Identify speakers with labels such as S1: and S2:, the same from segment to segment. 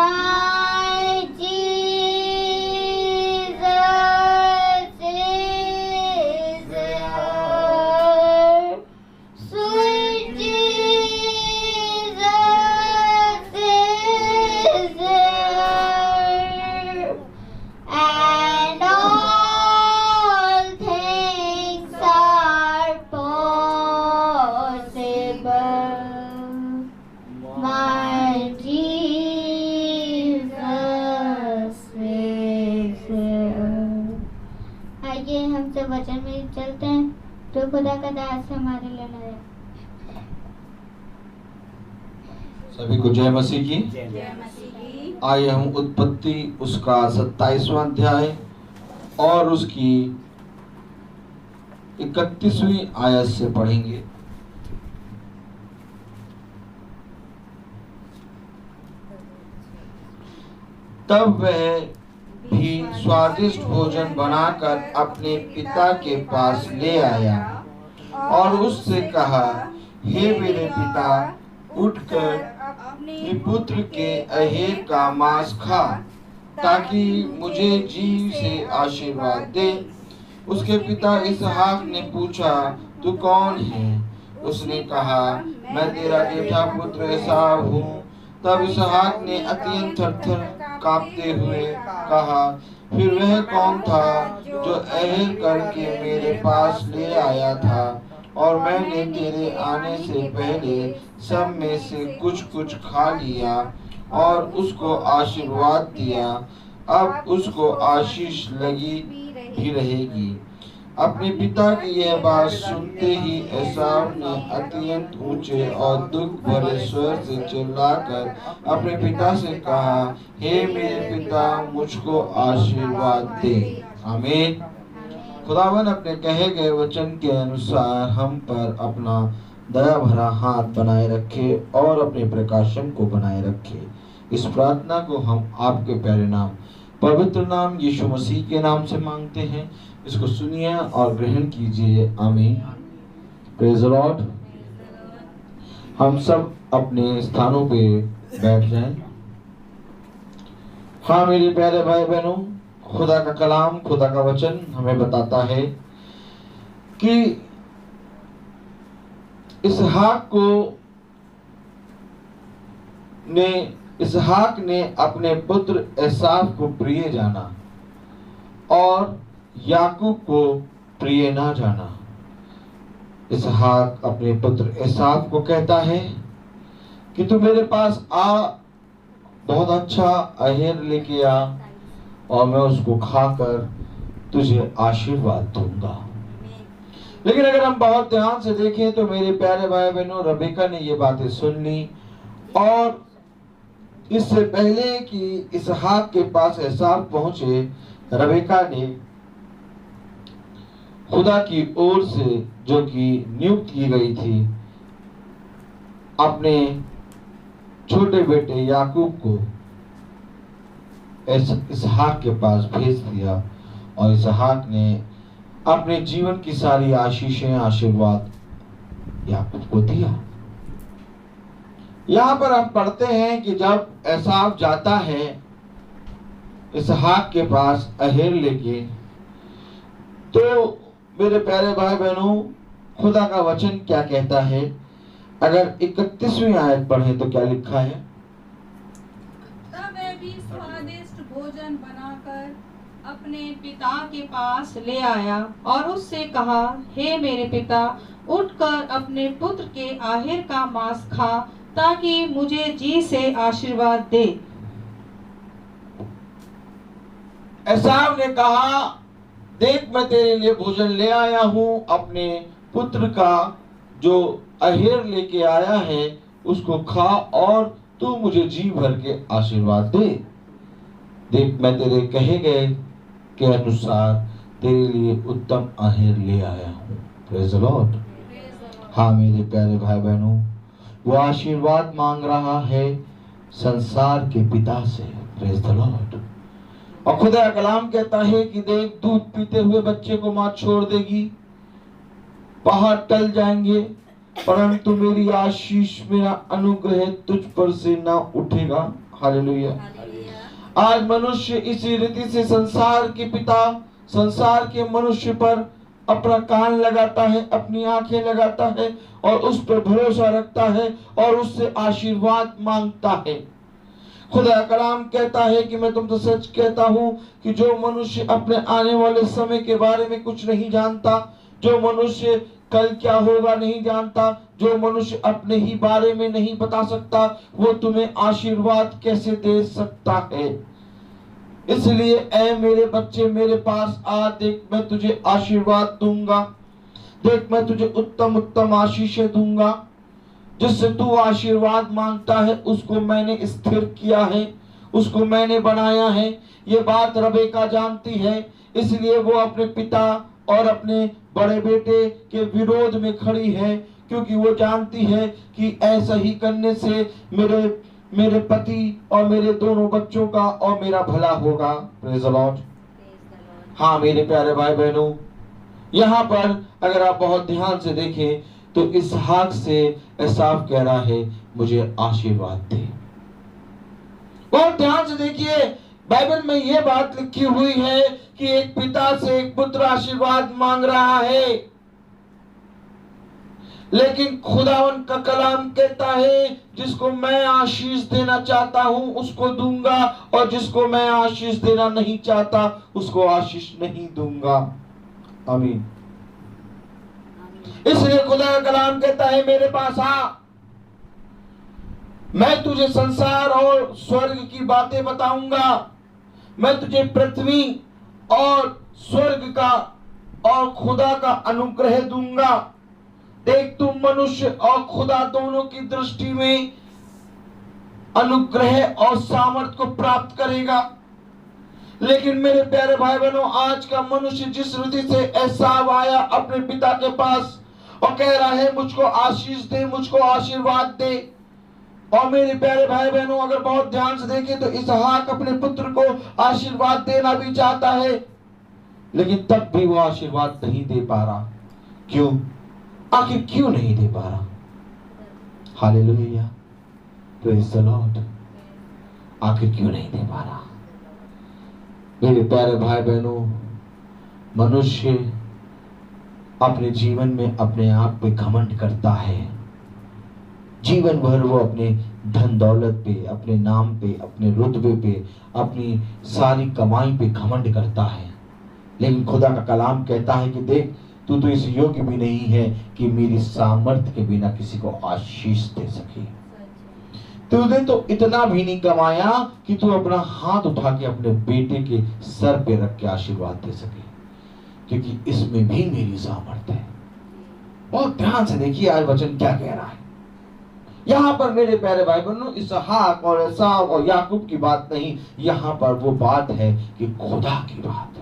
S1: My Jesus is here. Sweet Jesus is here. And all things are possible. My Jesus is here. आइए हम सब वचन में चलते हैं तो खुदा का दास हमारे लिए लाया।
S2: सभी को जय मसीह की। आइए हम उत्पत्ति उसका 27वां अध्याय और उसकी 31वीं आयत से पढ़ेंगे। तब वह भी स्वादिष्ट भोजन बनाकर अपने पिता के पास ले आया और उससे कहा, हे मेरे पिता, उठकर अपने पुत्र के अहेर का मांस खा, ताकि मुझे जीव से आशीर्वाद दे। उसके पिता इसहाक ने पूछा, तू कौन है? उसने कहा, मैं तेरा जेठा पुत्र एसाव हूँ। तब इसहाक ने अत्यंत थरथर कांपते हुए कहा, फिर वह कौन था जो अहेर करके मेरे पास ले आया था, और मैंने तेरे आने से पहले सब में से कुछ कुछ खा लिया और उसको आशीर्वाद दिया। अब उसको आशीष लगी भी रहेगी। अपने पिता की यह बात सुनते ही एसाव ने अत्यंत ऊंचे और दुख भरे स्वर से चिल्लाकर अपने पिता से कहा, हे मेरे पिता, मुझको आशीर्वाद दे। आमीन। खुदावन अपने कहे गए वचन के अनुसार हम पर अपना दया भरा हाथ बनाए रखे और अपने प्रकाशन को बनाए रखे। इस प्रार्थना को हम आपके प्यारे नाम, पवित्र नाम यीशु मसीह के नाम से मांगते हैं। इसको सुनिए और ग्रहण कीजिए। आमीन। Praise the Lord. हम सब अपने स्थानों पे बैठ जाएं। हाँ मेरे प्यारे भाई बहनों, खुदा का कलाम, खुदा का वचन हमें बताता है कि इसहाक ने अपने पुत्र एसाव को प्रिय जाना और याकूब को प्रिय ना जाना। इसहाक अपने पुत्र एसाव को कहता है कि तू मेरे पास आ, बहुत अच्छा अहेर लेके आ और मैं उसको खाकर तुझे आशीर्वाद दूंगा। लेकिन अगर हम बहुत ध्यान से देखें तो मेरे प्यारे भाई बहनों, रबेका ने ये बातें सुन ली और इससे पहले कि इसहाक के पास एसाव पहुंचे, रबेका ने खुदा की ओर से जो कि नियुक्त की गई थी, अपने छोटे बेटे याकूब को इसहाक के पास भेज दिया और इसहाक ने अपने जीवन की सारी आशीषें, आशीर्वाद याकूब को दिया। यहाँ पर हम पढ़ते हैं कि जब एसाव जाता है इसहाक के पास अहेर लेके, तो मेरे प्यारे भाई बहनों, खुदा का वचन क्या कहता है? अगर 31वीं आयत पढ़ें तो क्या लिखा है?
S3: तब वह भी स्वादिष्ट भोजन बनाकर अपने पिता के पास ले आया और उससे कहा, हे मेरे पिता, उठकर अपने पुत्र के आहेर का मांस खा, ताकि मुझे जी से आशीर्वाद दे।
S2: एसाव ने कहा, देख मैं तेरे लिए भोजन ले आया हूँ, अपने पुत्र का जो अहेर लेके आया है उसको खा और तू मुझे जी भर के आशीर्वाद दे। देख मैं तेरे कहे गए के अनुसार तेरे लिए उत्तम अहेर ले आया हूँ। Praise the Lord. हाँ मेरे प्यारे भाई बहनों, वो आशीर्वाद मांग रहा है संसार के पिता से। Praise the lord. और खुदा का कलाम कहता है कि देख, दूध पीते हुए बच्चे को मां छोड़ देगी, पहाड़ टल जाएंगे, परंतु मेरी आशीष, मेरा अनुग्रह तुझ पर से ना उठेगा। हालेलुया। आज मनुष्य इसी रीति से संसार के पिता, संसार के मनुष्य पर अपना कान लगाता है, अपनी आंखें लगाता है और उस पर भरोसा रखता है और उससे आशीर्वाद मांगता है। खुदा कलाम कहता है कि मैं तुमसे सच कहता हूं कि जो मनुष्य अपने आने वाले समय के बारे में कुछ नहीं जानता, जो मनुष्य कल क्या होगा नहीं जानता, जो मनुष्य अपने ही बारे में नहीं बता सकता, वो तुम्हें आशीर्वाद कैसे दे सकता है। इसलिए ऐ मेरे बच्चे मेरे पास आ, देख मैं तुझे आशीर्वाद दूंगा, देख मैं तुझे उत्तम उत्तम आशीषें दूंगा। जिससे तू आशीर्वाद मांगता है उसको मैंने स्थिर किया है, उसको मैंने बनाया है। ये बात रबेका जानती है, इसलिए वो अपने पिता और अपने बड़े बेटे के विरोध में खड़ी है, क्योंकि वो जानती है कि ऐसा ही करने से मेरे पति और मेरे दोनों बच्चों का और मेरा भला होगा। Praise the Lord. हाँ मेरे प्यारे भाई बहनों, यहाँ पर अगर आप बहुत ध्यान से देखें तो इसहाक से एसाव कह रहा है मुझे आशीर्वाद दे। बहुत ध्यान से देखिए, बाइबल में यह बात लिखी हुई है कि एक पिता से एक पुत्र आशीर्वाद मांग रहा है, लेकिन खुदावन का कलाम कहता है जिसको मैं आशीष देना चाहता हूं उसको दूंगा और जिसको मैं आशीष देना नहीं चाहता उसको आशीष नहीं दूंगा। आमीन। इसलिए खुदा का कलाम कहता है मेरे पास आ, मैं तुझे संसार और स्वर्ग की बातें बताऊंगा, मैं तुझे पृथ्वी और स्वर्ग का और खुदा का अनुग्रह दूंगा। देख तुम मनुष्य और खुदा दोनों की दृष्टि में अनुग्रह और सामर्थ को प्राप्त करेगा। लेकिन मेरे प्यारे भाई बहनों, आज का मनुष्य जिस रीति से एसाव आया अपने पिता के पास और कह रहा है मुझको आशीष दे, मुझको आशीर्वाद दे, और मेरे प्यारे भाई बहनों अगर बहुत ध्यान से देखें तो इसहाक अपने पुत्र को आशीर्वाद देना भी चाहता है, लेकिन तब भी वो आशीर्वाद नहीं दे पा रहा। क्यों? आखिर क्यों नहीं दे पा रहा? Hallelujah, praise the Lord. आखिर क्यों नहीं दे पा रहा? मेरे प्यारे भाई बहनों, मनुष्य अपने जीवन में अपने आप पे घमंड करता है। जीवन भर वो अपने धन दौलत पे, अपने नाम पे, अपने रुतबे पे, अपनी सारी कमाई पे घमंड करता है। लेकिन खुदा का कलाम कहता है कि देख तू तो इस योग्य भी नहीं है कि मेरी सामर्थ्य के बिना किसी को आशीष दे सके। तूने तो इतना भी नहीं कमाया कि तू अपना हाथ उठा के अपने बेटे के सर पे रख के आशीर्वाद दे सके, क्योंकि इसमें भी मेरी सामर्थ्य है। बहुत ध्यान से देखिए आज वचन क्या कह रहा है। यहाँ पर मेरे प्यारे भाई बहनों इसहाक और एसाव और याकूब की बात नहीं, यहाँ पर वो बात है कि खुदा की बात।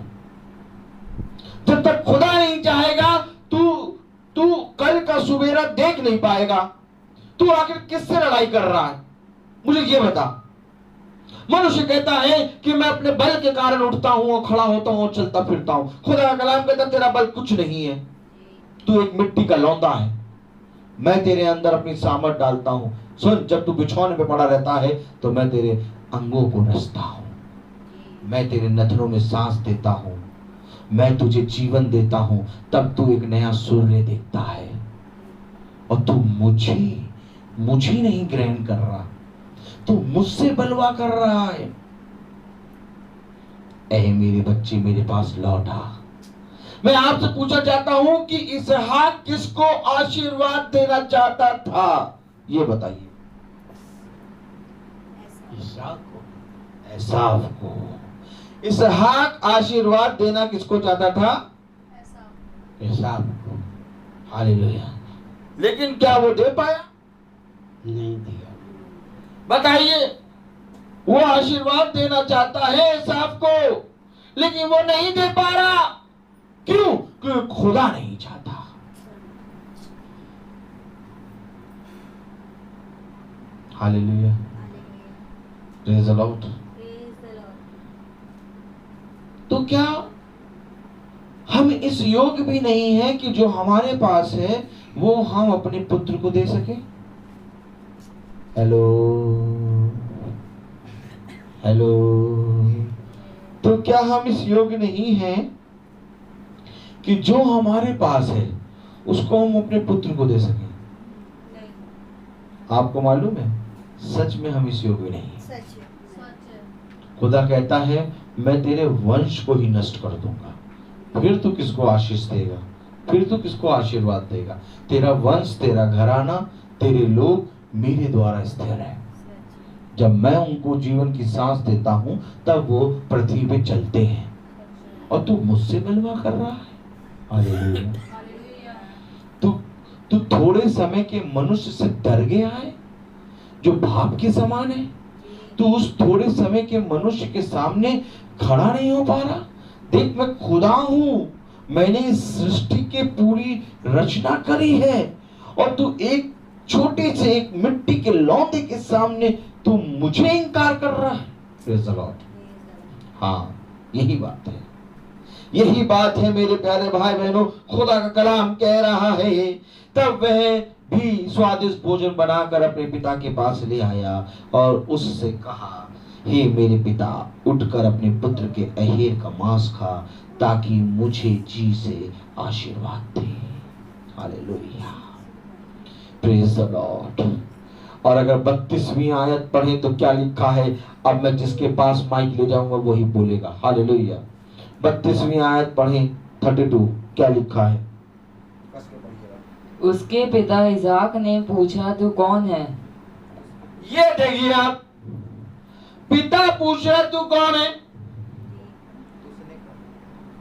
S2: जब तक खुदा नहीं चाहेगा तू कल का सुबेरा देख नहीं पाएगा। तू आखिर किससे लड़ाई कर रहा है मुझे ये बता। मनुष्य कहता है कि मैं अपने बल के कारण उठता हूं और खड़ा होता हूं और चलता फिरता हूं। खुदा का कलाम कहता तेरा बल कुछ नहीं है, तू एक मिट्टी का लौंदा है। मैं तेरे अंदर अपनी सामर्थ डालता हूं। सुन, जब तू बिछौने पे पड़ा रहता है तो मैं तेरे अंगों को रचता हूं, मैं तेरे नथनों में सांस देता हूं, मैं तुझे जीवन देता हूं। तब तू एक नया सूर्य देखता है और तू मुझे नहीं ग्रहण कर रहा, तू मुझसे बलवा कर रहा है। ऐ मेरे बच्चे मेरे पास लौटा। मैं आपसे पूछना चाहता हूं कि इसहाक किसको आशीर्वाद देना चाहता था, ये बताइए। एसाव को। इसहाक आशीर्वाद देना किसको चाहता था? एसाव को। हालेलुया। लेकिन क्या वो दे पाया? नहीं दिया। बताइए, वो आशीर्वाद देना चाहता है एसाव को, लेकिन वो नहीं दे पा रहा। क्यों? क्योंकि खुदा नहीं चाहता। Hallelujah, praise the Lord. तो क्या हम इस योग्य भी नहीं है कि जो हमारे पास है वो हम अपने पुत्र को दे सके? हेलो, हेलो, तो क्या हम इस योग्य नहीं हैं कि जो हमारे पास है उसको हम अपने पुत्र को दे सकें? आपको मालूम है, सच में हम इस योग्य नहीं हैं। खुदा कहता है मैं तेरे वंश को ही नष्ट कर दूंगा, फिर तू किसको आशीष देगा, फिर तू किसको आशीर्वाद देगा? तेरा वंश, तेरा घराना, तेरे लोग मेरे द्वारा स्थिर है। जब मैं उनको जीवन की सांस देता हूं तब वो पृथ्वी पे चलते हैं, और तू मुझसे गलवा कर रहा है। हालेलुया। तू थोड़े समय के मनुष्य से डर गया है जो भाप के समान है। तू उस थोड़े समय के मनुष्य के सामने खड़ा नहीं हो पा रहा। देख, मैं खुदा हूं, मैंने इस सृष्टि की पूरी रचना करी है, और तू एक छोटे से एक मिट्टी के लौंदे के सामने तू मुझे इंकार कर रहा है। Praise the Lord. हाँ, यही बात है, यही बात है मेरे प्यारे भाई बहनों। खुदा का कलाम कह रहा है, तब वह भी स्वादिष्ट भोजन बनाकर अपने पिता के पास ले आया और उससे कहा, हे मेरे पिता, उठकर अपने पुत्र के अहेर का मांस खा, ताकि मुझे जी से आशीर्वाद दे। Hallelujah, praise the lord. और अगर 32वीं आयत पढ़े तो क्या लिखा है? अब मैं जिसके पास माइक ले जाऊंगा वही बोलेगा। हालेलुया। 32वीं आयत पढ़े, 32, क्या लिखा है?
S4: उसके पिता इसाक ने पूछा, तू कौन है?
S2: ये देखिए आप, पिता पूछ रहा, तू कौन है?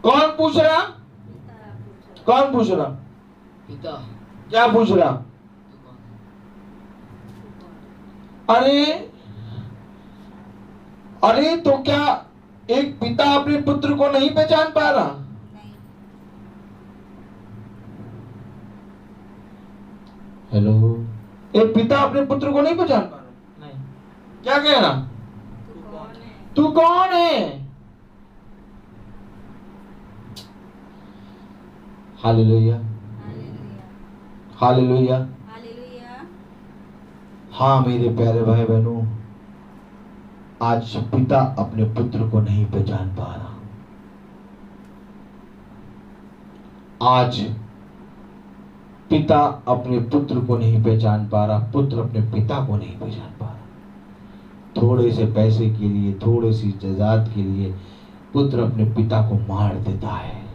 S2: कौन पूछ रहा? कौन पूछ रहा?
S4: पिता।
S2: क्या पूछ रहा? अरे अरे, तो क्या एक पिता अपने पुत्र को नहीं पहचान पा रहा? हेलो, एक पिता अपने पुत्र को नहीं पहचान पा रहा? नहीं। क्या कह रहा? तू कौन है? Hallelujah, hallelujah. हाँ मेरे प्यारे भाई बहनों, आज पिता अपने पुत्र को नहीं पहचान पा रहा। आज पिता अपने पुत्र को नहीं पहचान पा रहा, पुत्र अपने पिता को नहीं पहचान पा रहा। थोड़े से पैसे के लिए, थोड़ी सी जायदाद के लिए पुत्र अपने पिता को मार देता है।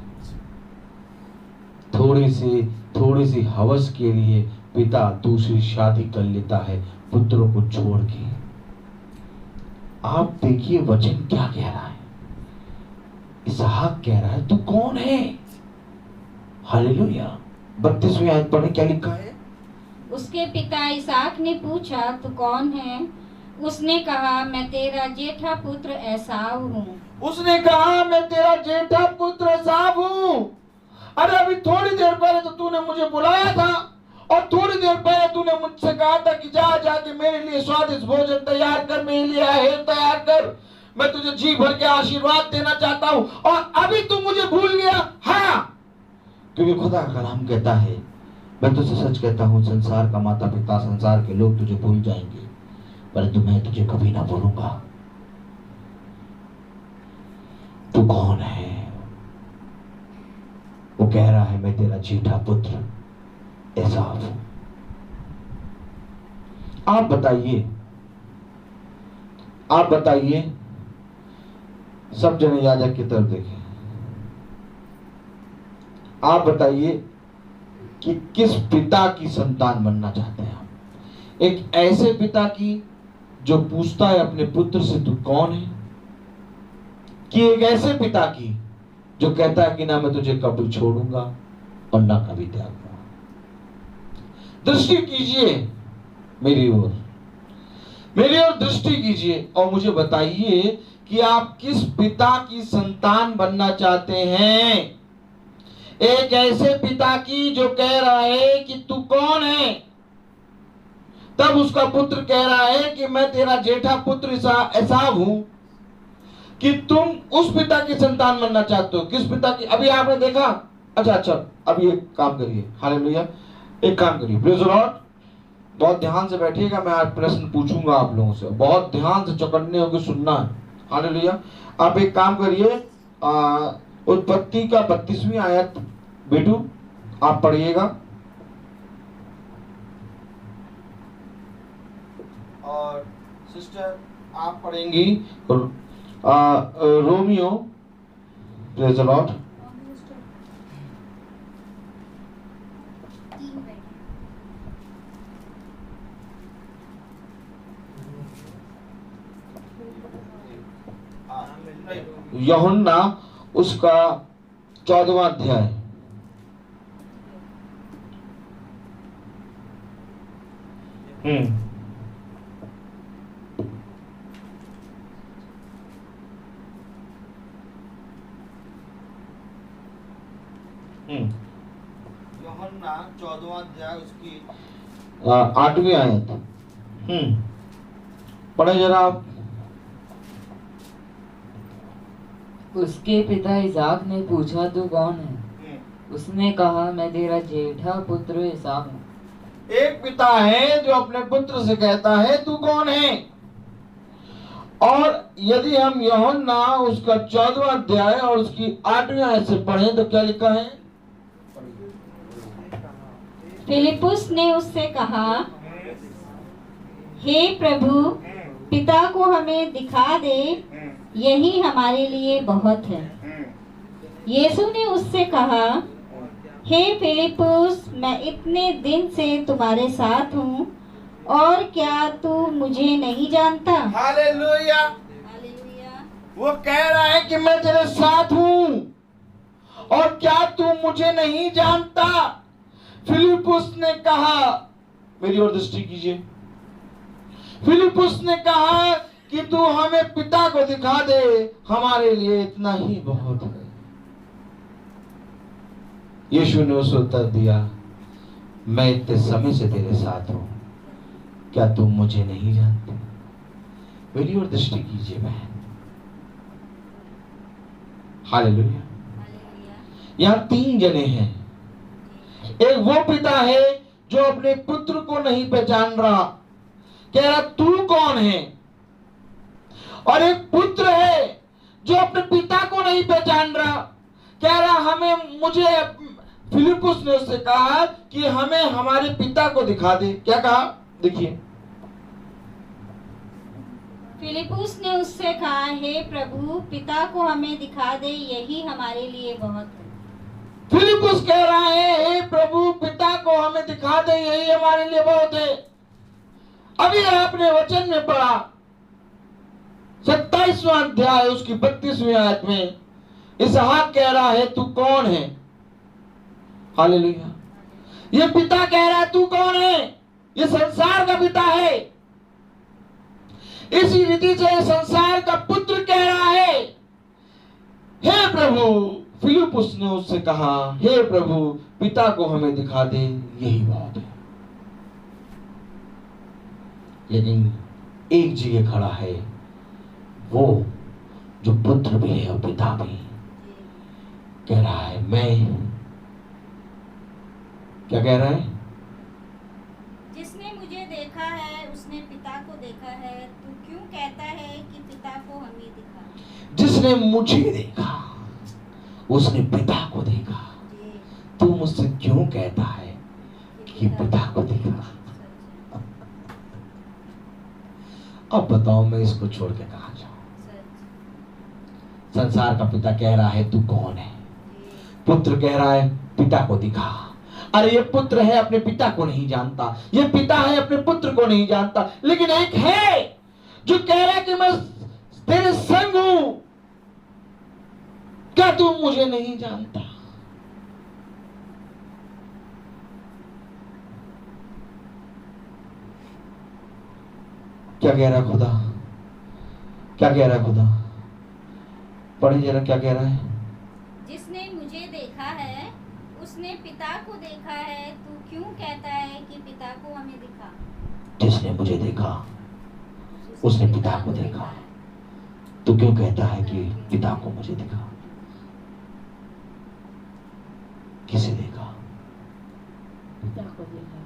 S2: थोड़ी सी हवस के लिए पिता दूसरी शादी कर लेता है पुत्रों को छोड़ के। आप देखिए वचन क्या कह रहा है। इसहाक कह रहा है, तू कौन है? हालेलुया। 32वीं आयत पढ़े, क्या लिखा है?
S5: उसके पिता इसहाक ने पूछा, तू कौन है? उसने कहा, मैं तेरा जेठा पुत्र एसाव हूँ।
S2: उसने कहा, मैं तेरा जेठा पुत्र एसाव हूँ। अरे अभी थोड़ी देर पहले तो तूने मुझे बुलाया था, और थोड़ी देर पहले तूने मुझसे कहा था कि जाके मेरे लिए स्वादिष्ट भोजन तैयार कर, मेरे लिए अहेर तैयार कर, मैं तुझे जी भर के आशीर्वाद देना चाहता हूँ, और अभी तू मुझे भूल गया। हाँ, क्योंकि खुदा का कलाम कहता है, मैं तुझसे सच कहता हूँ, संसार का माता पिता, संसार के लोग तुझे भूल जाएंगे, परंतु मैं तुझे कभी ना भूलूंगा। तू कौन है? वो कह रहा है, मैं तेरा जेठा पुत्र एसाव हूं। आप बताइए, सब जने याजक की तरफ देखें। आप बताइए कि किस पिता की संतान बनना चाहते हैं आप? एक ऐसे पिता की जो पूछता है अपने पुत्र से, तू कौन है? कि एक ऐसे पिता की जो कहता है कि ना मैं तुझे कभी छोड़ूंगा और ना कभी त्यागूंगा? दृष्टि कीजिए मेरी ओर दृष्टि कीजिए और मुझे बताइए कि आप किस पिता की संतान बनना चाहते हैं? एक ऐसे पिता की जो कह रहा है कि तू कौन है, तब उसका पुत्र कह रहा है कि मैं तेरा जेठा पुत्र एसाव हूं, कि तुम उस पिता की संतान बनना चाहते हो। किस पिता की? अभी आपने देखा। अच्छा, अब ये काम करिए। हालेलुया। एक काम करिए, प्रेज़ द लॉर्ड। बहुत ध्यान से बैठिएगा, मैं आज प्रश्न पूछूंगा आप लोगों से, बहुत ध्यान से चौकन्ने होकर सुनना है। हालेलुया। आप एक काम करिए, उत्पत्ति का 32वीं आयत बेटू आप पढ़िएगा, और सिस्टर आप पढ़ेंगी रोमियो। Praise the Lord. यूहन्ना उसका 14वां अध्याय। यूहन्ना 14वां अध्याय उसकी 8वीं आयत। पढ़े जरा आप।
S4: उसके पिता इसाक ने पूछा तू कौन है? उसने कहा मैं तेरा जेठा पुत्र इसाक हूँ।
S2: एक पिता है जो अपने पुत्र से कहता है तू कौन है। और यदि हम यूहन्ना उसका 14वां अध्याय और उसकी 8वीं आयत से पढ़ें तो क्या लिखा है?
S5: फिलिपुस ने उससे कहा, हे प्रभु, पिता को हमें दिखा दे, यही हमारे लिए बहुत है। यीशु ने उससे कहा, हे फिलिपुस, मैं इतने दिन से तुम्हारे साथ हूँ और क्या तू मुझे नहीं जानता?
S2: हालेलुया।
S5: हालेलुया।
S2: वो कह रहा है कि मैं तेरे साथ हूँ और क्या तू मुझे नहीं जानता? फिलिपुस ने कहा, मेरी ओर दृष्टि कीजिए, फिलिपुस ने कहा कि तू हमें पिता को दिखा दे, हमारे लिए इतना ही बहुत है। यीशु ने उसे उत्तर दिया, मैं इतने समय से तेरे साथ हूं, क्या तुम मुझे नहीं जानते? मेरी ओर दृष्टि कीजिए बहन। हालेलुया। यहाँ 3 जने हैं। एक वो पिता है जो अपने पुत्र को नहीं पहचान रहा, कह रहा तू कौन है। और एक पुत्र है जो अपने पिता को नहीं पहचान रहा, कह रहा मुझे फिलिपुस ने उससे कहा कि हमें हमारे पिता को दिखा दे। क्या कहा? देखिए,
S5: फिलिपुस ने उससे कहा, हे प्रभु, पिता को हमें दिखा दे, यही हमारे लिए बहुत है।
S2: फिलिपुस कह रहा है, हे प्रभु, पिता को हमें दिखा दे, यही हमारे लिए बहुत है। अभी आपने वचन में पढ़ा 27वां अध्याय उसकी 32वीं आयत में, इसहाक कह रहा है तू कौन है। हालेलुया। ये पिता कह रहा है तू कौन है। ये संसार का पिता है। इसी रीति से संसार का पुत्र कह रहा है, हे प्रभु। फिलिपुस ने उससे कहा, हे प्रभु, पिता को हमें दिखा दे, यही बात है। लेकिन एक जगह खड़ा है वो जो पुत्र भी है और पिता भी, कह रहा है मैं, क्या कह रहा है?
S5: जिसने मुझे देखा है उसने पिता को देखा है, तू क्यों कहता है कि पिता को हमें दिखा?
S2: जिसने मुझे देखा उसने पिता को देखा, तू मुझसे क्यों कहता है कि पिता को देखा? अब बताओ मैं इसको छोड़ के कहां जाऊं? संसार का पिता कह रहा है तू कौन है। पुत्र कह रहा है पिता को दिखा। अरे ये पुत्र है अपने पिता को नहीं जानता, ये पिता है अपने पुत्र को नहीं जानता। लेकिन एक है जो कह रहा है कि मैं तेरे संग हूं, क्या तू मुझे नहीं जानता? क्या कह रहा है खुदा? क्या कह रहा है खुदा? पढ़िए जरा, क्या कह रहा है?
S5: जिसने मुझे देखा है उसने पिता को देखा है, तू क्यों कहता है कि पिता को हमें दिखा?
S2: जिसने मुझे देखा उसने पिता को देखा, तू क्यों कहता है कि पिता को मुझे दिखा? किसे देखा?
S3: पिता को देखा।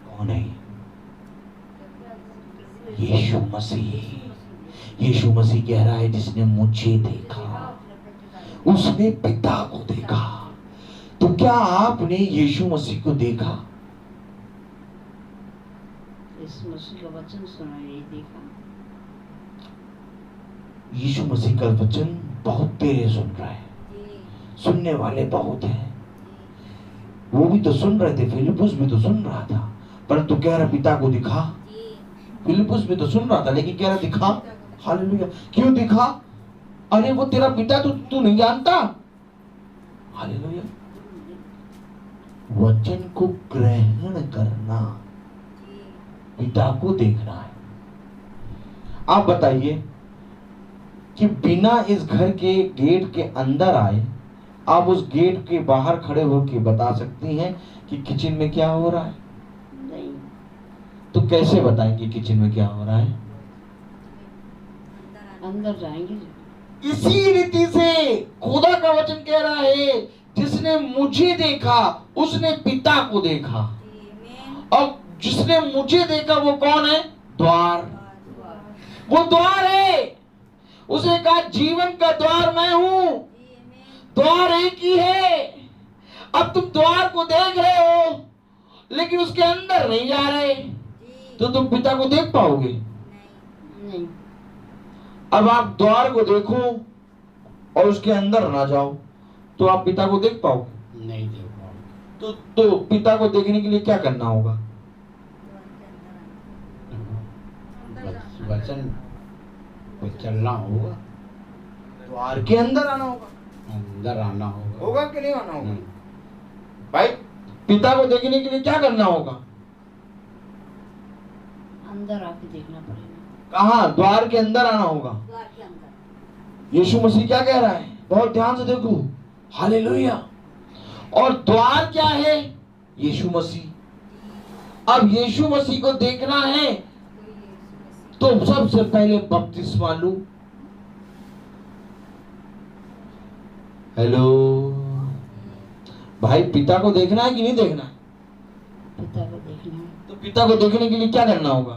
S2: कौन है? यीशु मसीह कह रहा है जिसने मुझे देखा उसने पिता को देखा। तो क्या आपने यीशु मसीह को देखा?
S5: इस मसीह का वचन सुना, यही देखा।
S2: यीशु मसीह का वचन बहुत तेरे सुन रहा है, सुनने वाले बहुत हैं। वो भी तो सुन रहे थे, फिलिपुस भी तो सुन रहा था, परंतु कह रहा पिता को दिखा। फिलिपुस भी तो सुन रहा था लेकिन कह रहा दिखा। हालेलुया। क्यों दिखा? अरे वो तेरा पिता तू नहीं जानता। हालेलुया। वचन को ग्रहण करना, पिता को देखना है। आप बताइए कि बिना इस घर के गेट के अंदर आए आप उस गेट के बाहर खड़े होकर बता सकती हैं कि किचन में क्या हो रहा है?
S5: नहीं।
S2: तो कैसे बताएंगे किचन में क्या हो रहा है?
S5: अंदर जाएंगे।
S2: इसी रीति से खुदा का वचन कह रहा है जिसने मुझे देखा उसने पिता को देखा। अब जिसने मुझे देखा वो कौन है? द्वार। वो द्वार है। उसने कहा जीवन का द्वार मैं हूं। द्वार एक ही है। अब तुम द्वार को देख रहे हो लेकिन उसके अंदर नहीं जा रहे, तो तुम पिता को देख पाओगे?
S5: नहीं।
S2: अब आप द्वार को देखो और उसके अंदर ना जाओ तो आप पिता को देख पाओगे?
S6: नहीं देख पाओगे।
S2: तो पिता को देखने के लिए क्या करना होगा?
S6: वचन को चलना होगा,
S2: द्वार के अंदर आना होगा।
S6: अंदर आना होगा।
S2: होगा कि नहीं आना होगा? भाई पिता को देखने के लिए क्या करना होगा?
S5: अंदर आके देखना पड़ेगा।
S2: कहाँ? द्वार के अंदर आना होगा।
S5: द्वार के अंदर।
S2: यीशु मसीह क्या कह रहा है? बहुत ध्यान से देखो। हालेलुया। और द्वार क्या है? यीशु मसीह। अब यीशु मसीह को देखना है तो सबसे पहले बपतिस्मा लो। हेलो भाई, पिता को देखना है कि नहीं देखना है?
S5: पिता को देखना है।
S2: तो पिता को देखने के लिए क्या करना होगा?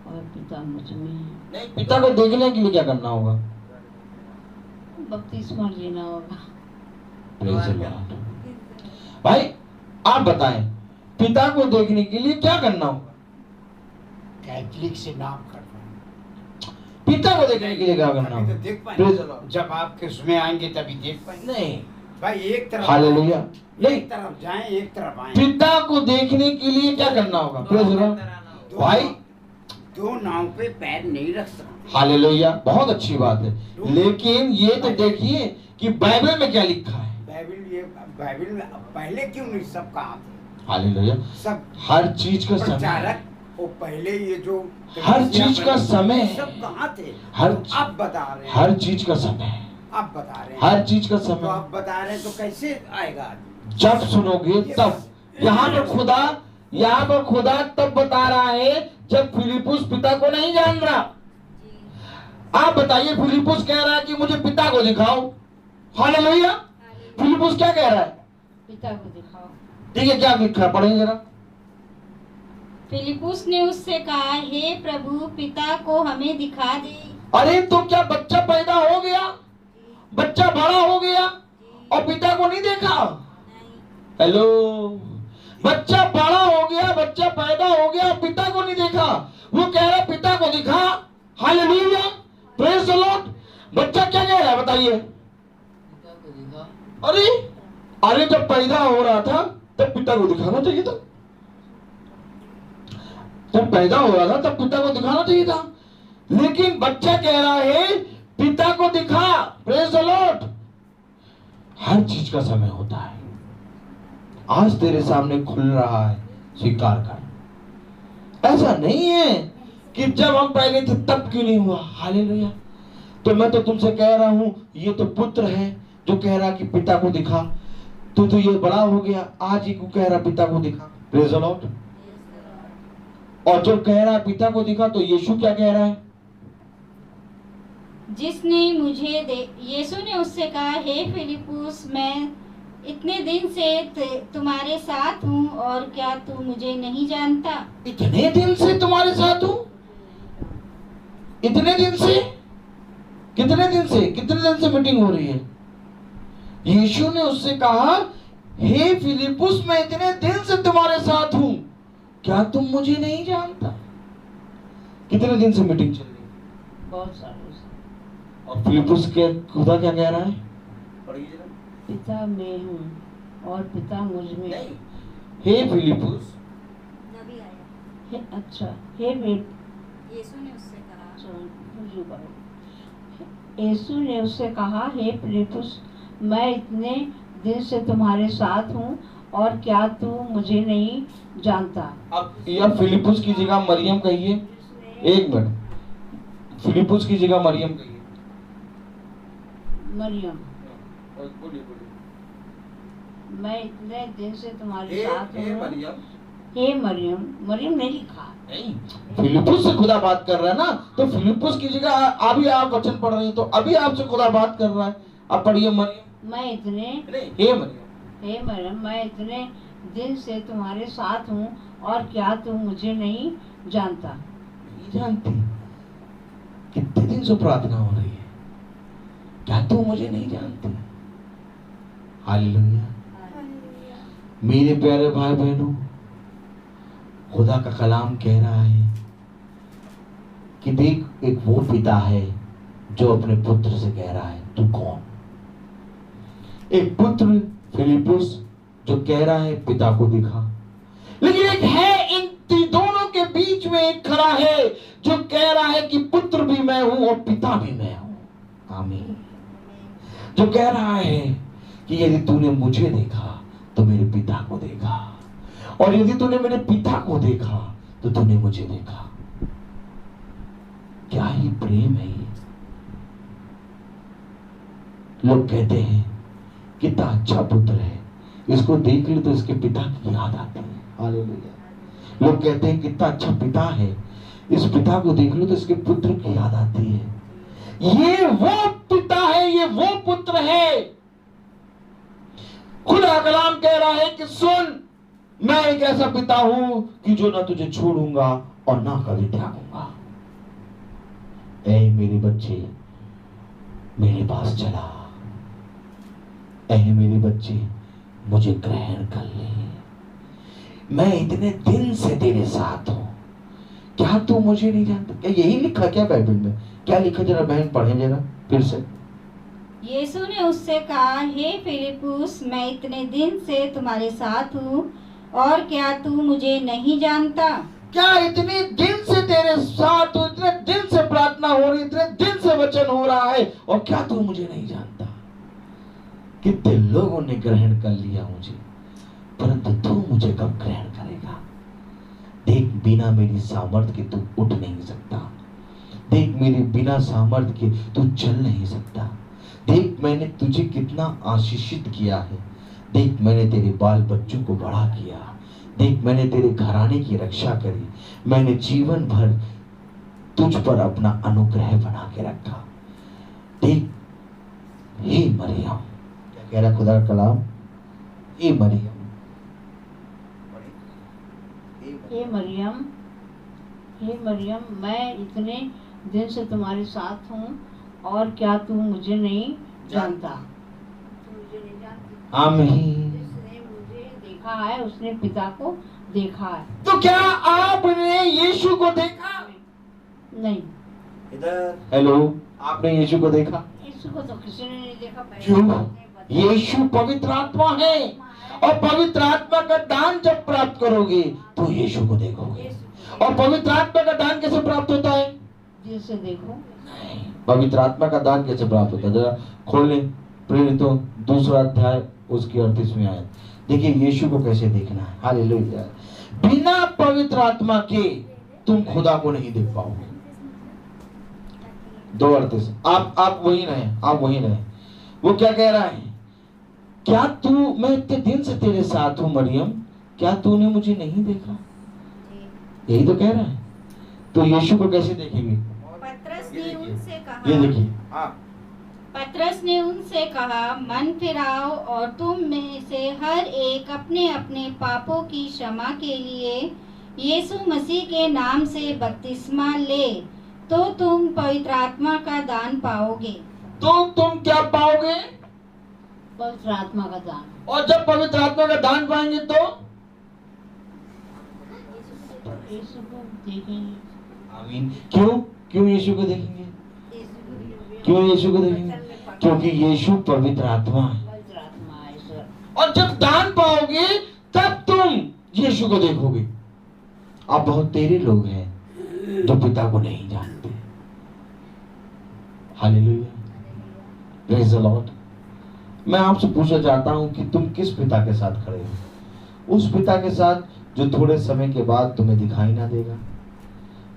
S5: और पिता मुझ में है।
S2: नहीं, पिता को देखने के लिए क्या करना होगा?
S5: बपतिस्मा लेना होगा।
S2: Praise the Lord। भाई आप बताएं पिता को देखने के लिए क्या करना होगा?
S6: कैथलिक से नाम करना।
S2: पिता को देखने के लिए क्या करना
S6: अभी तो
S2: होगा?
S6: देख
S2: Praise
S6: पाएंगे,
S2: the Lord।
S6: जब आपके उसमें आएंगे तभी देख पाएंगे।
S2: नहीं,
S6: भाई एक तरफ
S2: हालेलुया। नहीं,
S6: एक तरफ जाएं, एक तरफ आएं।
S2: पिता को देखने के लिए क्या करना होगा? Praise the Lord। भाई
S6: दो नाव पे पैर नहीं रख सकते।
S2: हालेलुया, बहुत अच्छी बात है। लेकिन ये तो देखिए कि बाइबल में क्या लिखा है।
S6: बाइबल में पहले क्यों नहीं सब कहा थे?
S2: हालेलुया।
S6: सब
S2: हर चीज का समय,
S6: प्रचारक वो पहले ये जो
S2: हर चीज का समय,
S6: सब कहाँ थे?
S2: हर
S6: आप बता रहे हैं।
S2: हर चीज का समय,
S6: आप बता रहे हैं।
S2: हर चीज का
S6: तो
S2: समय।
S6: आप बता रहे हैं तो कैसे आएगा?
S2: जब सुनोगे तब। यहाँ पर खुदा तब बता रहा है जब फिलिपुस पिता को नहीं जान रहा। आप बताइए, फिलिपुस कह रहा है कि मुझे पिता को दिखाओ। हालेलुया। फिलिपुस क्या कह रहा है?
S5: पिता को दिखाओ।
S2: ठीक है, क्या लिखा है? पढ़ेंगे जरा।
S5: फिलिपुस ने उससे कहा, हे प्रभु, पिता को हमें दिखा दे।
S2: अरे तो क्या बच्चा पैदा हो गया, बच्चा बड़ा हो गया और पिता को नहीं देखा? हेलो, बच्चा बड़ा हो गया, बच्चा पैदा हो गया, पिता को नहीं देखा। वो कह रहा पिता को दिखा। Hallelujah, praise the Lord. बच्चा क्या कह रहा है बताइए? अरे जब पैदा हो रहा था तब पिता को दिखाना चाहिए था। जब पैदा हो रहा था तब पिता को दिखाना चाहिए था। लेकिन बच्चा कह रहा है पिता को दिखा। Praise the Lord. हर चीज का समय होता है। आज तेरे सामने खुल रहा है, स्वीकार कर। ऐसा नहीं है कि जब हम पहले थे तब क्यों नहीं हुआ। हालेलुया। तो मैं तो तुमसे कह रहा हूं, ये तो पुत्र है जो कह रहा कि पिता को दिखा। तो ये बड़ा हो गया, आज ही को कह रहा पिता को दिखा। Praise the lord. और जो कह रहा है पिता को दिखा, तो यीशु क्या कह रहा है?
S5: जिसने मुझे यीशु ने उससे कहा, हे फिलिपुस, मैं इतने दिन से तुम्हारे साथ हूँ और क्या तू मुझे नहीं जानता?
S2: इतने दिन से तुम्हारे साथ हूँ? इतने दिन से? कितने दिन से मीटिंग हो रही है? यीशु ने उससे कहा, हे फिलिपुस, मैं इतने दिन से तुम्हारे साथ हूं, क्या तुम मुझे नहीं जानता? कितने दिन से मीटिंग चल रही है?
S3: बहुत सालों से।
S2: और फिलिपुस के खुदा क्या कह रहा है? पढ़िए जरा।
S3: पिता मैं हूँ और पिता मुझ में।
S2: हे फिलिपुस,
S3: अच्छा, हे
S5: यीशु ने उससे कहा,
S3: यीशु ने उससे कहा, हे फिलिपुस, मैं इतने दिन से तुम्हारे साथ हूँ और क्या तू मुझे नहीं जानता?
S2: अब यह फिलिपुस की जगह मरियम कहिए। एक मिनट, फिलिपुस की जगह मरियम कहिए।
S3: मरियम,
S2: बोलिए।
S3: मैं इतने दिन से तुम्हारे साथ हूँ।
S2: मरियम,
S3: हे मरियम, मरियम नहीं लिखा।
S2: नहीं, फिलिपुस से खुदा बात कर रहा है ना, तो फिलिपुस की जगह अभी आप वचन पढ़ रहे हैं, तो अभी आपसे खुदा बात कर रहा है। अब पढ़िए मरियम।
S3: मैं इतने
S2: हे
S3: मरियम, मैं इतने दिन से तुम्हारे साथ हूँ और क्या तू मुझे नहीं जानता?
S2: नहीं जानती? कितने दिन से प्रार्थना हो रही है, क्या तू मुझे नहीं जानती? हालेलुया। मेरे प्यारे भाई बहनों, खुदा का कलाम कह रहा है कि देख, एक वो पिता है जो अपने पुत्र से कह रहा है, तू कौन? एक पुत्र फिलिपुस जो कह रहा है, पिता को दिखा। लेकिन एक है इन दोनों के बीच में एक खड़ा है जो कह रहा है कि पुत्र भी मैं हूं और पिता भी मैं हूं। आमीन। जो कह रहा है कि यदि तूने मुझे देखा तो मेरे पिता को देखा, और यदि तूने मेरे पिता को देखा तो तूने मुझे देखा। क्या ही प्रेम है ये! लोग कहते हैं कितना अच्छा पुत्र है, इसको देख ले तो इसके पिता की याद आती है। हालेलुया। लोग कहते हैं कितना अच्छा पिता है, इस पिता को देख लो तो इसके पुत्र की याद आती है। ये वो पिता है, ये वो पुत्र है। खुदा कलाम कह रहा है कि सुन, मैं एक ऐसा पिता हूं कि जो ना तुझे छोड़ूंगा और ना कभी त्यागूंगा। ऐ मेरे बच्चे, मेरे पास चला। ऐ मेरे बच्चे, मुझे ग्रहण कर ले। मैं इतने दिन से तेरे साथ हूं, क्या तू मुझे नहीं जानता? क्या यही लिखा क्या बाइबल में? क्या लिखा, जरा बहन पढ़े जरा फिर से।
S5: यीशु ने उससे कहा, हे फिलिपुस, मैं इतने दिन से तुम्हारे साथ हूँ और क्या तू मुझे नहीं जानता?
S2: क्या इतने दिन से तेरे साथ हूं, इतने दिन से प्रार्थना हो रही, इतने दिन से वचन हो रहा है, और क्या तू मुझे नहीं जानता? कितने लोगों ने ग्रहण कर लिया मुझे, परंतु तू मुझे कब ग्रहण करेगा? देख, बिना मेरी सामर्थ्य के तू उठ नहीं सकता। देख, मेरे बिना सामर्थ्य के तू चल नहीं सकता। देख, मैंने तुझे कितना आशीषित किया है। देख, मैंने तेरे बाल बच्चों को बड़ा किया। देख, मैंने तेरे घराने की रक्षा करी। मैंने जीवन भर तुझ पर अपना अनुग्रह बना के रखा। देख, हे मरियम, क्या कह रहा खुदा का कलाम? हे मरियम,
S3: हे मरियम, हे मरियम, मैं इतने दिन से तुम्हारे साथ हूँ और क्या तू मुझे नहीं जानता?
S2: आमीन।
S3: जिसने मुझे देखा है उसने पिता को देखा है।
S2: तो क्या आपने यीशु को देखा?
S3: नहीं।
S2: इधर हेलो, आपने यीशु को देखा?
S3: यीशु को तो किसी ने नहीं देखा।
S2: क्यों? यीशु पवित्र आत्मा है, और पवित्र आत्मा का दान जब प्राप्त करोगे तो यीशु को देखोगे। और पवित्र आत्मा का दान कैसे प्राप्त होता है?
S3: दिल से देखो।
S2: पवित्र आत्मा का दान कैसे प्राप्त होता है? जरा खोल लें प्रेरितों 2 अध्याय उसकी 38वीं आयत। देखिए यीशु को कैसे देखना है। हालेलुया। बिना पवित्र आत्मा के तुम खुदा को नहीं देख पाओगे। 2:38। आप वही रहे, आप वही रहे। वो क्या कह रहा है? क्या तू, मैं इतने दिन से तेरे साथ हूं मरियम, क्या तूने मुझे नहीं देखा? यही तो कह रहा है। तो यीशु को कैसे देखेंगे?
S5: पतरस ने उनसे कहा,
S2: ये देखिए,
S5: पतरस ने उनसे कहा, मन फिराओ और तुम में से हर एक अपने अपने पापों की क्षमा के लिए यीशु मसीह के नाम से बपतिस्मा ले, तो तुम पवित्र आत्मा का दान पाओगे।
S2: तो तुम क्या पाओगे?
S5: पवित्र आत्मा का दान।
S2: और जब पवित्र आत्मा का दान पाएंगे तो
S5: यीशु को देखेंगे।
S2: आमीन। क्यों यीशु को देखेंगे? क्यों यीशु को देखेंगे? क्योंकि यीशु पवित्र आत्मा है। और जब दान पाओगे तब तुम यीशु को देखोगे। आप बहुत तेरे लोग हैं जो पिता को नहीं जानते। Hallelujah, praise the Lord. मैं आपसे पूछना चाहता हूं कि तुम किस पिता के साथ खड़े हो? उस पिता के साथ जो थोड़े समय के बाद तुम्हें दिखाई ना देगा।